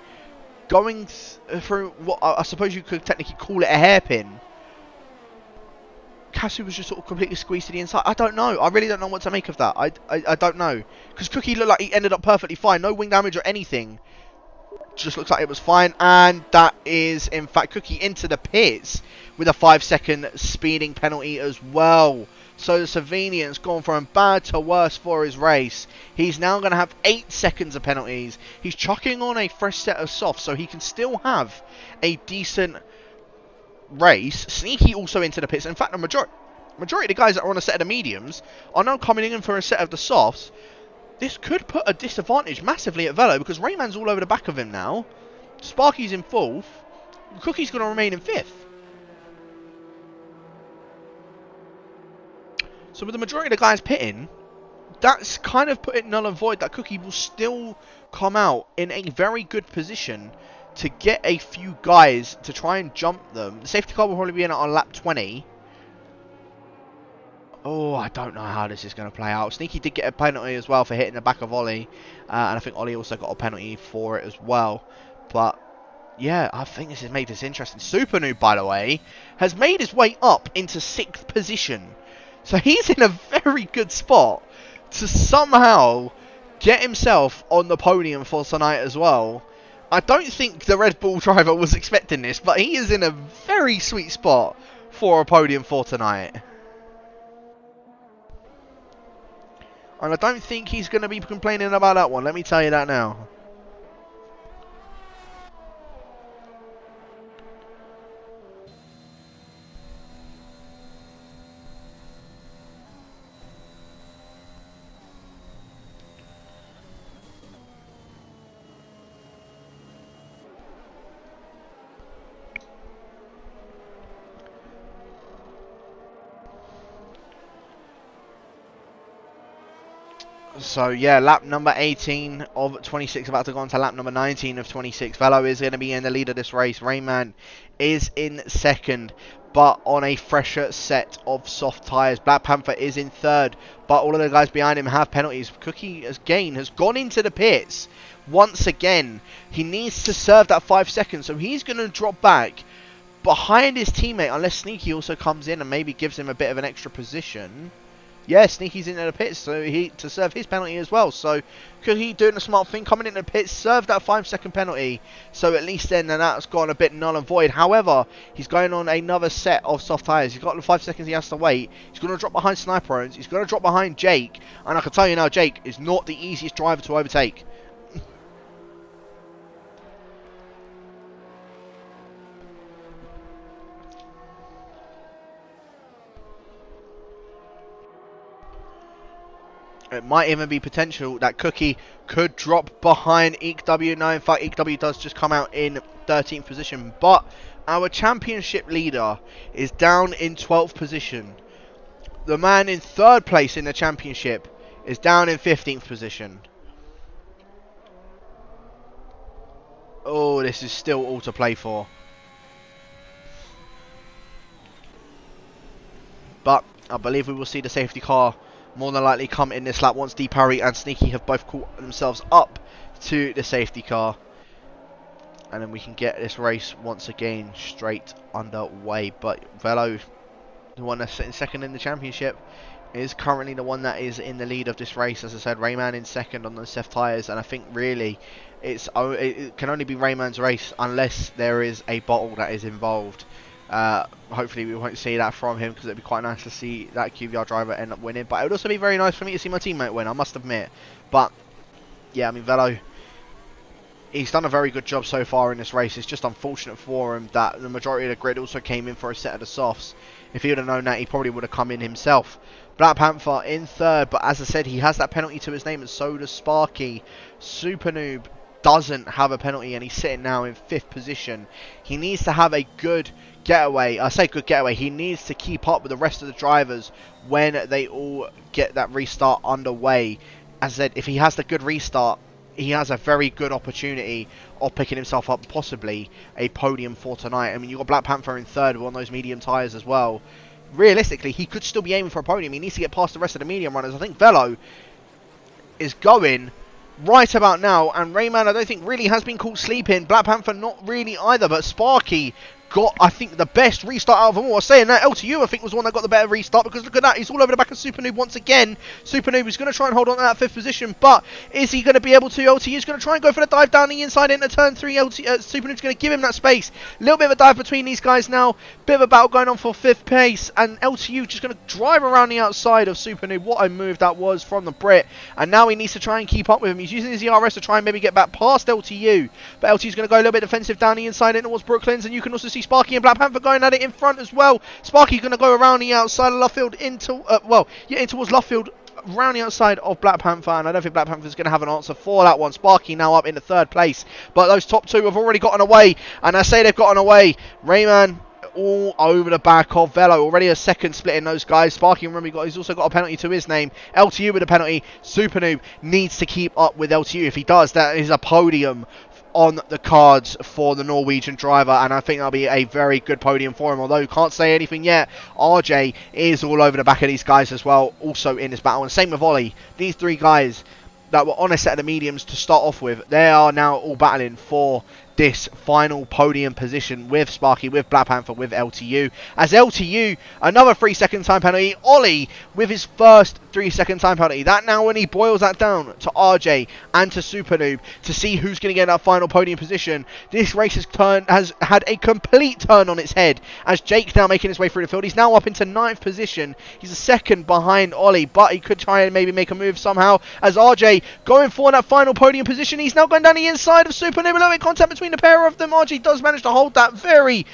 going through what I suppose you could technically call it a hairpin. Kasu was just sort of completely squeezed to the inside. I don't know. I really don't know what to make of that. I don't know. Because Cookie looked like he ended up perfectly fine. No wing damage or anything. Just looks like it was fine. And that is, in fact, Cookie into the pits with a 5-second speeding penalty as well. So the Slovenian's gone from bad to worse for his race. He's now going to have 8 seconds of penalties. He's chucking on a fresh set of softs, so he can still have a decent race. Sneaky also into the pits. In fact, the majority of the guys that are on a set of the mediums are now coming in for a set of the softs. This could put a disadvantage massively at Velo, because Rayman's all over the back of him now. Sparky's in 4th. Cookie's going to remain in 5th. So with the majority of the guys pitting, that's kind of put it null and void that Cookie will still come out in a very good position to get a few guys to try and jump them. The safety car will probably be in on lap 20. Oh, I don't know how this is going to play out. Sneaky did get a penalty as well for hitting the back of Ollie. And I think Ollie also got a penalty for it as well. But yeah, I think this has made this interesting. Super Noob, by the way, has made his way up into 6th position. So he's in a very good spot to somehow get himself on the podium for tonight as well. I don't think the Red Bull driver was expecting this, but he is in a very sweet spot for a podium for tonight. And I don't think he's going to be complaining about that one, let me tell you that now. So yeah, lap number 18 of 26 about to go on to lap number 19 of 26. Velo is going to be in the lead of this race. Rayman is in 2nd, but on a fresher set of soft tyres. Black Panther is in 3rd, but all of the guys behind him have penalties. Cookie again has gone into the pits once again. He needs to serve that 5 seconds, so he's going to drop back behind his teammate unless Sneaky also comes in and maybe gives him a bit of an extra position. Yeah, Sneaky's into the pits, so to serve his penalty as well. So Cookie doing a smart thing, coming into the pits, serve that 5-second penalty. So at least then that's gone a bit null and void. However, he's going on another set of soft tyres. He's got the 5 seconds he has to wait. He's going to drop behind Sniper Owens. He's going to drop behind Jake. And I can tell you now, Jake is not the easiest driver to overtake. It might even be potential that Cookie could drop behind EW. No, in fact, EW does just come out in 13th position. But our championship leader is down in 12th position. The man in 3rd place in the championship is down in 15th position. Oh, this is still all to play for. But I believe we will see the safety car more than likely come in this lap once Deep Harry and Sneaky have both caught themselves up to the safety car. And then we can get this race once again straight underway. But Velo, the one that's sitting 2nd in the championship, is currently the one that is in the lead of this race. As I said, Rayman in second on those Seth tyres, and I think really it can only be Rayman's race unless there is a bottle that is involved. Hopefully we won't see that from him, because it'd be quite nice to see that QVR driver end up winning, but it would also be very nice for me to see my teammate win, I must admit. But yeah, I mean, Velo, he's done a very good job so far in this race. It's just unfortunate for him that the majority of the grid also came in for a set of the softs. If he would have known that, he probably would have come in himself. Black Panther in third, but as I said, he has that penalty to his name, and so does Sparky. Super Noob doesn't have a penalty, and he's sitting now in 5th position. He needs to have a good getaway. I say good getaway. He needs to keep up with the rest of the drivers when they all get that restart underway. As I said, if he has the good restart, he has a very good opportunity of picking himself up possibly a podium for tonight. I mean, you've got Black Panther in third on those medium tyres as well. Realistically, he could still be aiming for a podium. He needs to get past the rest of the medium runners. I think Velo is going right about now, and Rayman I don't think really has been caught sleeping. Black Panther not really either, but Sparky got, I think, the best restart out of them all. I was saying that LTU, I think, was the one that got the better restart, because look at that, he's all over the back of Super Noob once again. Super Noob is going to try and hold on to that 5th position, but is he going to be able to? LTU is going to try and go for the dive down the inside into turn 3. Super Noob is going to give him that space. A little bit of a dive between these guys now. Bit of a battle going on for 5th place, and LTU just going to drive around the outside of Super Noob. What a move that was from the Brit, and now he needs to try and keep up with him. He's using his ERS to try and maybe get back past LTU, but LTU is going to go a little bit defensive down the inside in towards Brooklyn's, and you can also see Sparky and Black Panther going at it in front as well. Sparky going to go around the outside of Luffield into, in towards Luffield, around the outside of Black Panther, and I don't think Black Panther is going to have an answer for that one. Sparky now up in the 3rd place, but those top 2 have already gotten away, and I say they've gotten away. Rayman all over the back of Velo, already a 2nd split in those guys. Sparky, remember, he's also got a penalty to his name. LTU with a penalty. Super Noob needs to keep up with LTU. If he does, that is a podium on the cards for the Norwegian driver, and I think that'll be a very good podium for him, although can't say anything yet. RJ is all over the back of these guys as well, also in this battle, and same with Ollie. These 3 guys that were on a set of the mediums to start off with, they are now all battling for this final podium position with Sparky, with Black Panther, with LTU. As LTU, another 3-second time penalty. Ollie with his first 3-second time penalty. That now, when he boils that down to RJ and to Super Noob to see who's going to get that final podium position, this race has had a complete turn on its head, as Jake now making his way through the field. He's now up into 9th position. He's a 2nd behind Ollie, but he could try and maybe make a move somehow, as RJ going for that final podium position. He's now going down the inside of Super Noob. A little bit of contact between the pair of them. RJ does manage to hold that very,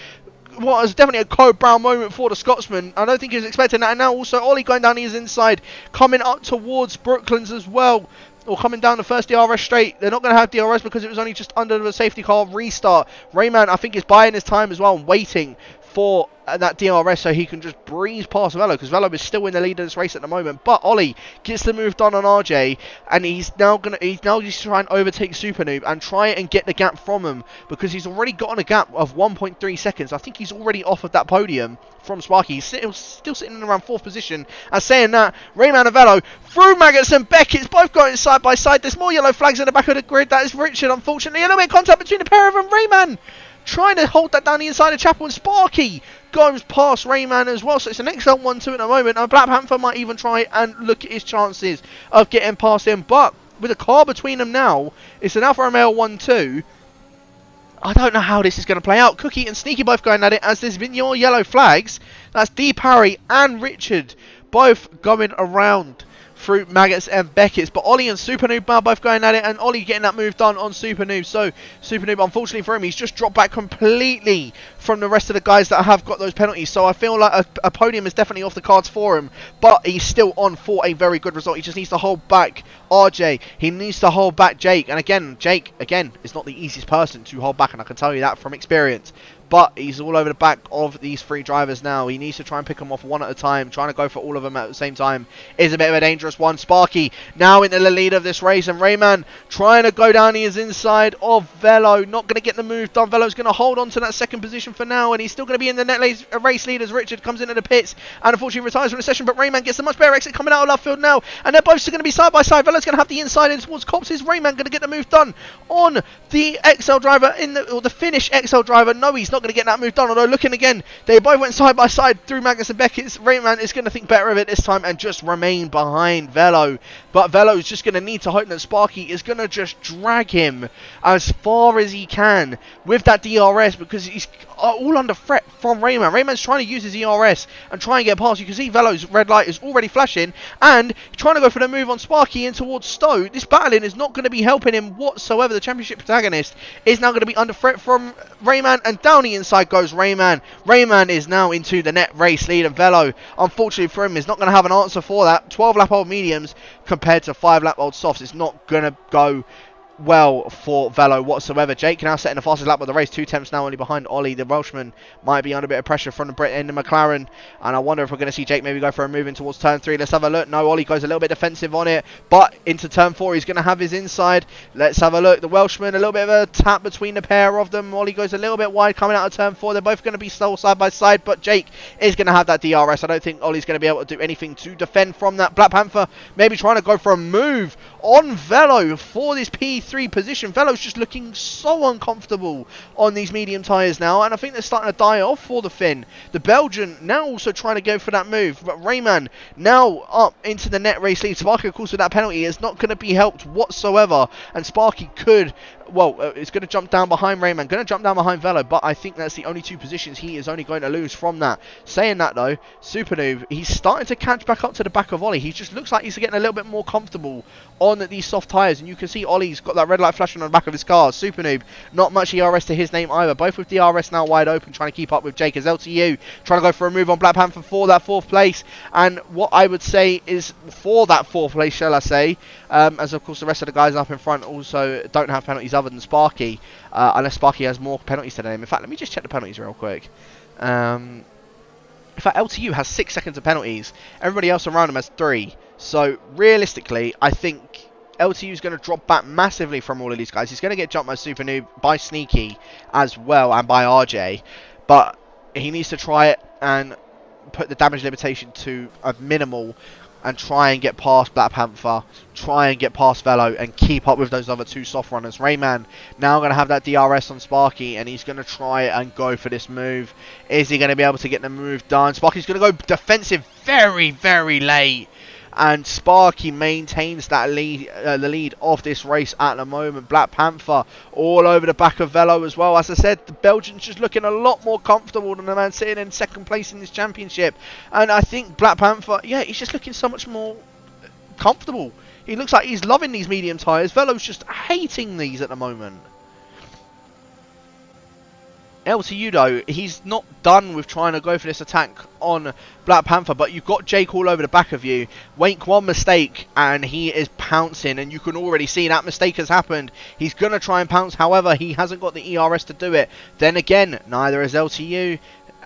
what was definitely a Code Brown moment for the Scotsman. I don't think he was expecting that. And now also Ollie going down his inside, coming up towards Brooklands as well, or coming down the first DRS straight. They're not going to have DRS because it was only just under the safety car restart. Rayman, I think, is buying his time as well and waiting for that DRS so he can just breeze past Velo, because Velo is still in the lead of this race at the moment. But Ollie gets the move done on RJ, and he's now just trying to overtake Super Noob and try and get the gap from him, because he's already gotten a gap of 1.3 seconds. I think he's already off of that podium from Sparky. He's still sitting in around 4th position. And saying that, Rayman and Velo through Maggots and Beckett's both going side by side. There's more yellow flags in the back of the grid. That is Richard, unfortunately. A little bit of contact between the pair of them. Rayman trying to hold that down the inside of Chapel, and Sparky goes past Rayman as well. So it's an excellent 1-2 at the moment. And Black Panther might even try and look at his chances of getting past him. But with a car between them now, it's an Alfa Romeo 1-2. I don't know how this is going to play out. Cookie and Sneaky both going at it, as there's been your yellow flags. That's D. Parry and Richard both going around through Maggots and Beckett's, but Ollie and Super Noob are both going at it, and Ollie getting that move done on Super Noob. So Super Noob, unfortunately for him, he's just dropped back completely from the rest of the guys that have got those penalties. So I feel like a podium is definitely off the cards for him, but he's still on for a very good result. He just needs to hold back RJ. He needs to hold back Jake, and again, Jake is not the easiest person to hold back, and I can tell you that from experience. But he's all over the back of these 3 drivers now. He needs to try and pick them off one at a time. Trying to go for all of them at the same time is a bit of a dangerous one. Sparky now into the lead of this race, and Rayman trying to go down his inside of Velo. Not going to get the move done. Velo's going to hold on to that 2nd position for now, and he's still going to be in the net race lead as Richard comes into the pits and unfortunately retires from the session. But Rayman gets a much better exit coming out of left field now, and they're both going to be side by side. Velo's going to have the inside in towards Cops. Is Rayman going to get the move done on the XL driver, or the Finnish XL driver? No, he's not. not going to get that move done. Although, looking again, they both went side by side through Magnus and Beckett's. Rayman is going to think better of it this time and just remain behind Velo. But Velo's just going to need to hope that Sparky is going to just drag him as far as he can with that DRS, because he's all under threat from Rayman. Rayman's trying to use his ERS and try and get past. You can see Velo's red light is already flashing and trying to go for the move on Sparky in towards Stowe. This battling is not going to be helping him whatsoever. The championship protagonist is now going to be under threat from Rayman, and down the inside goes Rayman. Rayman is now into the net race lead, and Velo, unfortunately for him, is not going to have an answer for that. 12 lap old mediums compared to 5 lap old softs. It's not going to go well for Velo whatsoever. Jake now setting the fastest lap of the race, 2 tenths now only behind Ollie. The Welshman might be under a bit of pressure from the Brit in the McLaren, and I wonder if we're going to see Jake maybe go for a move in towards turn 3. Let's have a look. No, Ollie goes a little bit defensive on it, but into turn 4 he's going to have his inside. Let's have a look. The Welshman, a little bit of a tap between the pair of them. Ollie goes a little bit wide coming out of turn 4. They're both going to be still side by side, but Jake is going to have that DRS. I don't think Ollie's going to be able to do anything to defend from that. Black Panther maybe trying to go for a move on Velo for this P3 position. Velo's just looking so uncomfortable on these medium tyres now, and I think they're starting to die off for the Finn. The Belgian now also trying to go for that move, but Rayman now up into the net race lead. Sparky, of course, with that penalty is not going to be helped whatsoever, and Sparky could, well, it's going to jump down behind Rayman, going to jump down behind Velo, but I think that's the only 2 positions he is only going to lose from that. Saying that though, Super Noob, he's starting to catch back up to the back of Ollie. He just looks like he's getting a little bit more comfortable on these soft tyres, and you can see Ollie's got that red light flashing on the back of his car. Super Noob, not much ERS to his name either. Both with DRS now wide open, trying to keep up with Jake as LTU, trying to go for a move on Black Panther for that 4th place. And what I would say is, for that 4th place, shall I say, as of course the rest of the guys up in front also don't have penalties other than Sparky, unless Sparky has more penalties to name. In fact, let me just check the penalties real quick. In fact, LTU has 6 seconds of penalties. Everybody else around him has 3. So, realistically, I think LTU is going to drop back massively from all of these guys. He's going to get jumped by Super Noob, by Sneaky as well, and by RJ. But he needs to try it and put the damage limitation to a minimal and try and get past Black Panther, try and get past Velo, and keep up with those other 2 soft runners. Rayman now going to have that DRS on Sparky, and he's going to try and go for this move. Is he going to be able to get the move done? Sparky's going to go defensive very, very late, and Sparky maintains that lead, the lead of this race at the moment. Black Panther all over the back of Velo as well. As I said, the Belgian's just looking a lot more comfortable than the man sitting in 2nd place in this championship. And I think Black Panther, yeah, he's just looking so much more comfortable. He looks like he's loving these medium tyres. Velo's just hating these at the moment. LTU though, he's not done with trying to go for this attack on Black Panther, but you've got Jake all over the back of you. Wake one mistake and he is pouncing, and you can already see that mistake has happened. He's going to try and pounce, however, he hasn't got the ERS to do it. Then again, neither is LTU.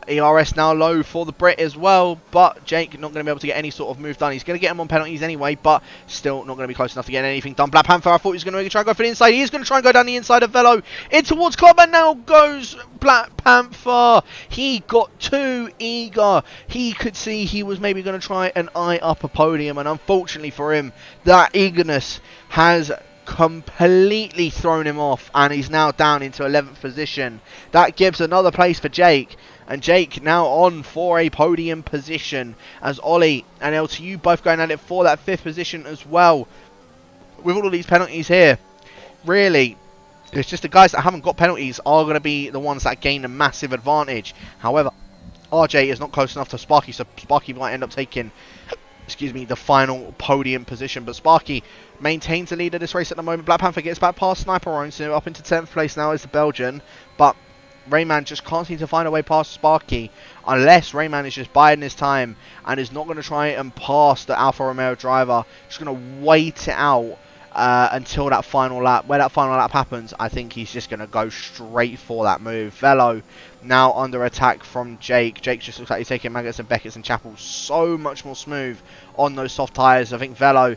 ERS now low for the Brit as well, but Jake not going to be able to get any sort of move done. He's going to get him on penalties anyway, but still not going to be close enough to get anything done. Black Panther, I thought he was going to try and go for the inside. He is going to try and go down the inside of Velo in towards Club, and now goes Black Panther. He got too eager. He could see he was maybe going to try and eye up a podium, and unfortunately for him, that eagerness has completely thrown him off, and he's now down into 11th position. That gives another place for Jake, and Jake now on for a podium position, as Ollie and LTU both going at it for that 5th position as well. With all of these penalties here, really, it's just the guys that haven't got penalties are going to be the ones that gain a massive advantage. However, RJ is not close enough to Sparky, so Sparky might end up taking, excuse me, the final podium position. But Sparky maintains the lead of this race at the moment. Black Panther gets back past Sniper Orange, so up into 10th place now is the Belgian. But Rayman just can't seem to find a way past Sparky, unless Rayman is just biding his time and is not going to try and pass the Alfa Romeo driver. Just going to wait it out until that final lap. Where that final lap happens, I think he's just going to go straight for that move. Velo now under attack from Jake. Jake just looks like he's taking Maggots and Beckett's and Chapel so much more smooth on those soft tyres. I think Velo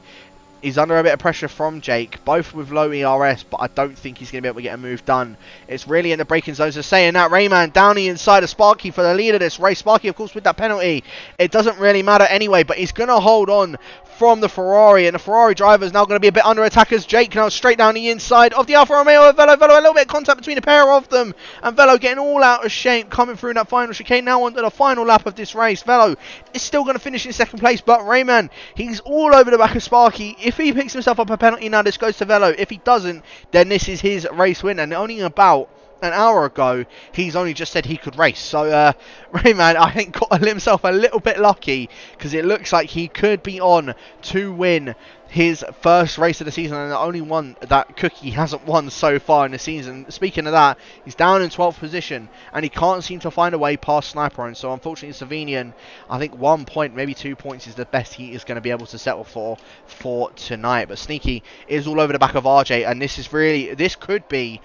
is under a bit of pressure from Jake, both with low ERS, but I don't think he's going to be able to get a move done. It's really in the braking zones of saying that. Rayman down the inside of Sparky for the lead of this race. Sparky, of course, with that penalty, it doesn't really matter anyway, but he's going to hold on from the Ferrari, and the Ferrari driver is now going to be a bit under attack as Jake now straight down the inside of the Alfa Romeo of Velo. Velo, a little bit of contact between the pair of them, and Velo getting all out of shape coming through in that final chicane. Now onto the final lap of this race. Velo is still going to finish in second place, but Rayman, he's all over the back of Sparky. If he picks himself up a penalty now, this goes to Velo. If he doesn't, then this is his race win, and only about an hour ago, he's only just said he could race. So, Rayman, I think, got himself a little bit lucky, because it looks like he could be on to win his first race of the season, and the only one that Cookie hasn't won so far in the season. Speaking of that, he's down in 12th position, and he can't seem to find a way past Sniper. And so, unfortunately, Slovenian, I think 1 point, maybe 2 points is the best he is going to be able to settle for tonight. But Sneaky is all over the back of RJ, and this could be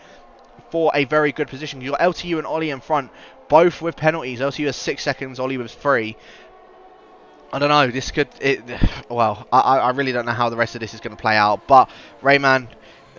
for a very good position. You've got LTU and Ollie in front, both with penalties. LTU has 6 seconds, Ollie was 3. I don't know, well, I really don't know how the rest of this is going to play out, but Rayman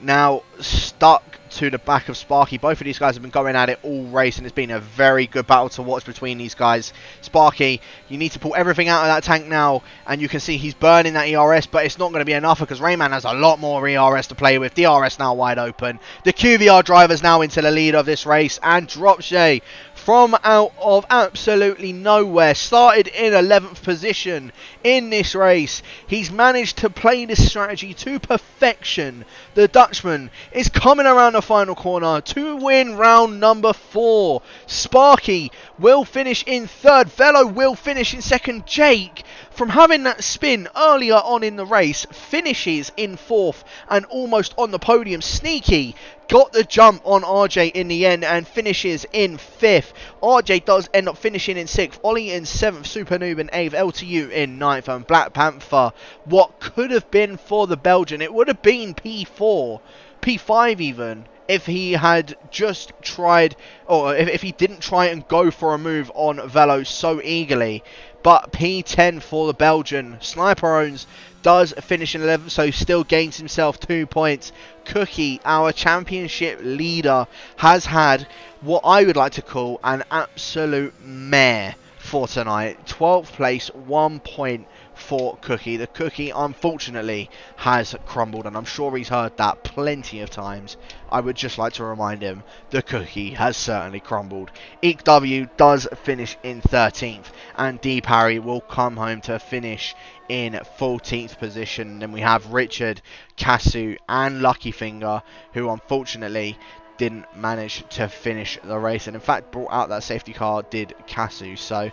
now stuck to the back of Sparky. Both of these guys have been going at it all race, and it's been a very good battle to watch between these guys. Sparky, you need to pull everything out of that tank now, and you can see he's burning that ERS, but it's not going to be enough because Rayman has a lot more ERS to play with. DRS now wide open. The QVR driver's now into the lead of this race, and Dropshay from out of absolutely nowhere started in 11th position in this race. He's managed to play this strategy to perfection. The Dutchman is coming around the final corner to win round number 4. Sparky will finish in 3rd. Velo will finish in 2nd. Jake, from having that spin earlier on in the race, finishes in 4th and almost on the podium. Sneaky got the jump on RJ in the end and finishes in 5th. RJ does end up finishing in 6th. Ollie in 7th. Super Noob in 8th. LTU in 9th. And Black Panther, what could have been for the Belgian, it would have been P4, P5 even, if he had just tried, or if he didn't try and go for a move on Velo so eagerly. But P10 for the Belgian. Sniper owns does finish in 11th, so still gains himself 2 points. Cookie, our championship leader, has had what I would like to call an absolute mare for tonight. 12th place, 1 point for Cookie. The Cookie, unfortunately, has crumbled, and I'm sure he's heard that plenty of times. I would just like to remind him, the Cookie has certainly crumbled. Eek W does finish in 13th, and D Parry will come home to finish in 14th position. Then we have Richard, Kasu, and Lucky Finger, who unfortunately didn't manage to finish the race, and in fact brought out that safety car did Kasu. So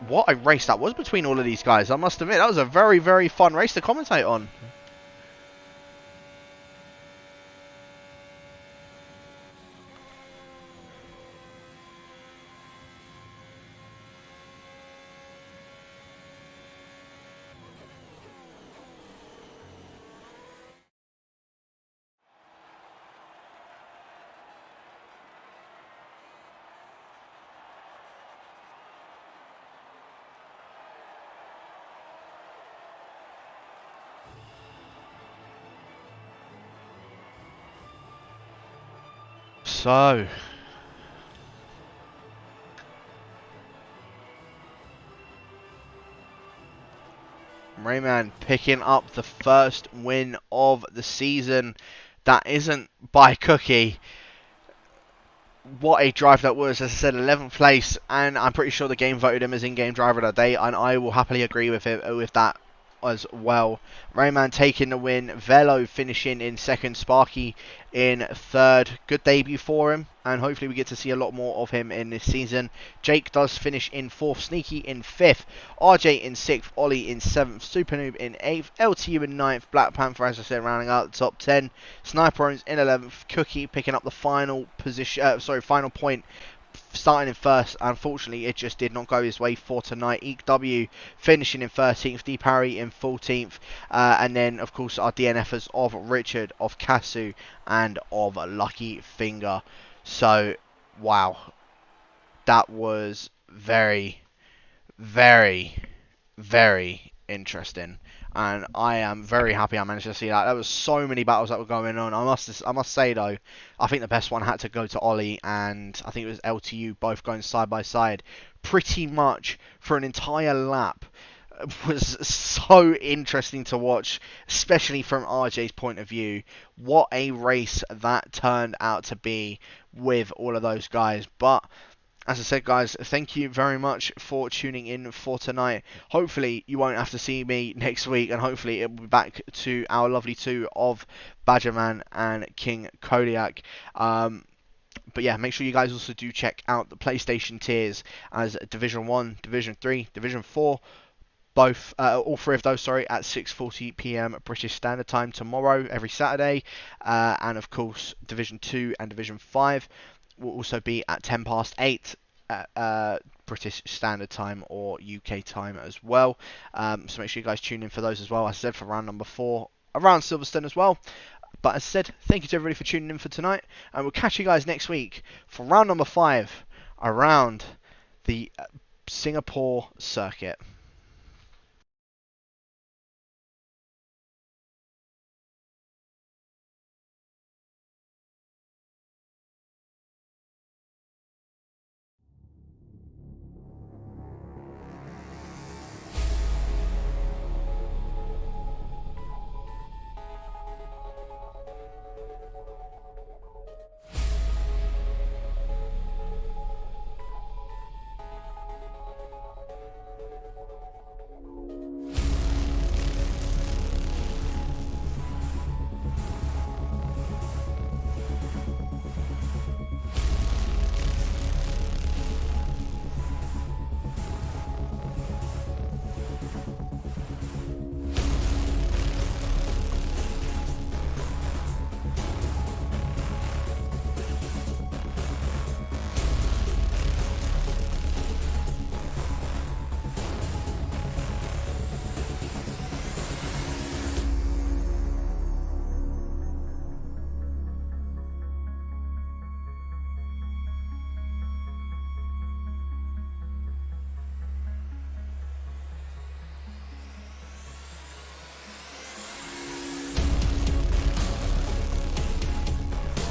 what a race that was between all of these guys. I must admit, that was a very, very fun race to commentate on. So, Rayman picking up the first win of the season. That isn't by Cookie. What a drive that was. As I said, 11th place, and I'm pretty sure the game voted him as in-game driver of the day, and I will happily agree with him with that as well. Rayman taking the win. Velo finishing in 2nd. Sparky in 3rd. Good debut for him, and hopefully we get to see a lot more of him in this season. Jake does finish in 4th. Sneaky in 5th. RJ in 6th. Ollie in 7th. Super Noob in 8th. LTU in 9th. Black Panther, as I said, rounding out the top 10. Sniper owns in 11th. Cookie picking up the final position, final point, starting in 1st. Unfortunately, it just did not go his way for tonight. Eek W finishing in 13th. D Parry in 14th. And then, of course, our DNFers of Richard, of Kasu, and of Lucky Finger. So, wow. That was very, very, very interesting. And I am very happy I managed to see that. There was so many battles that were going on. I must say though, I think the best one had to go to Ollie, and I think it was LTU, both going side by side pretty much for an entire lap. was so interesting to watch, especially from RJ's point of view. What a race that turned out to be with all of those guys. But as I said, guys, thank you very much for tuning in for tonight. Hopefully you won't have to see me next week, and hopefully it will be back to our lovely two of Badgerman and King Kodiak. But yeah, make sure you guys also do check out the PlayStation tiers as Division 1, Division 3, Division 4, both, all three of those, sorry, at 6:40 p.m. British Standard Time tomorrow, every Saturday. And of course, Division 2 and Division 5 will also be at 8:10 British Standard Time or UK time as well. So make sure you guys tune in for those as well. As I said, for round number 4 around Silverstone as well. But as I said, thank you to everybody for tuning in for tonight, and we'll catch you guys next week for round number 5 around the Singapore circuit.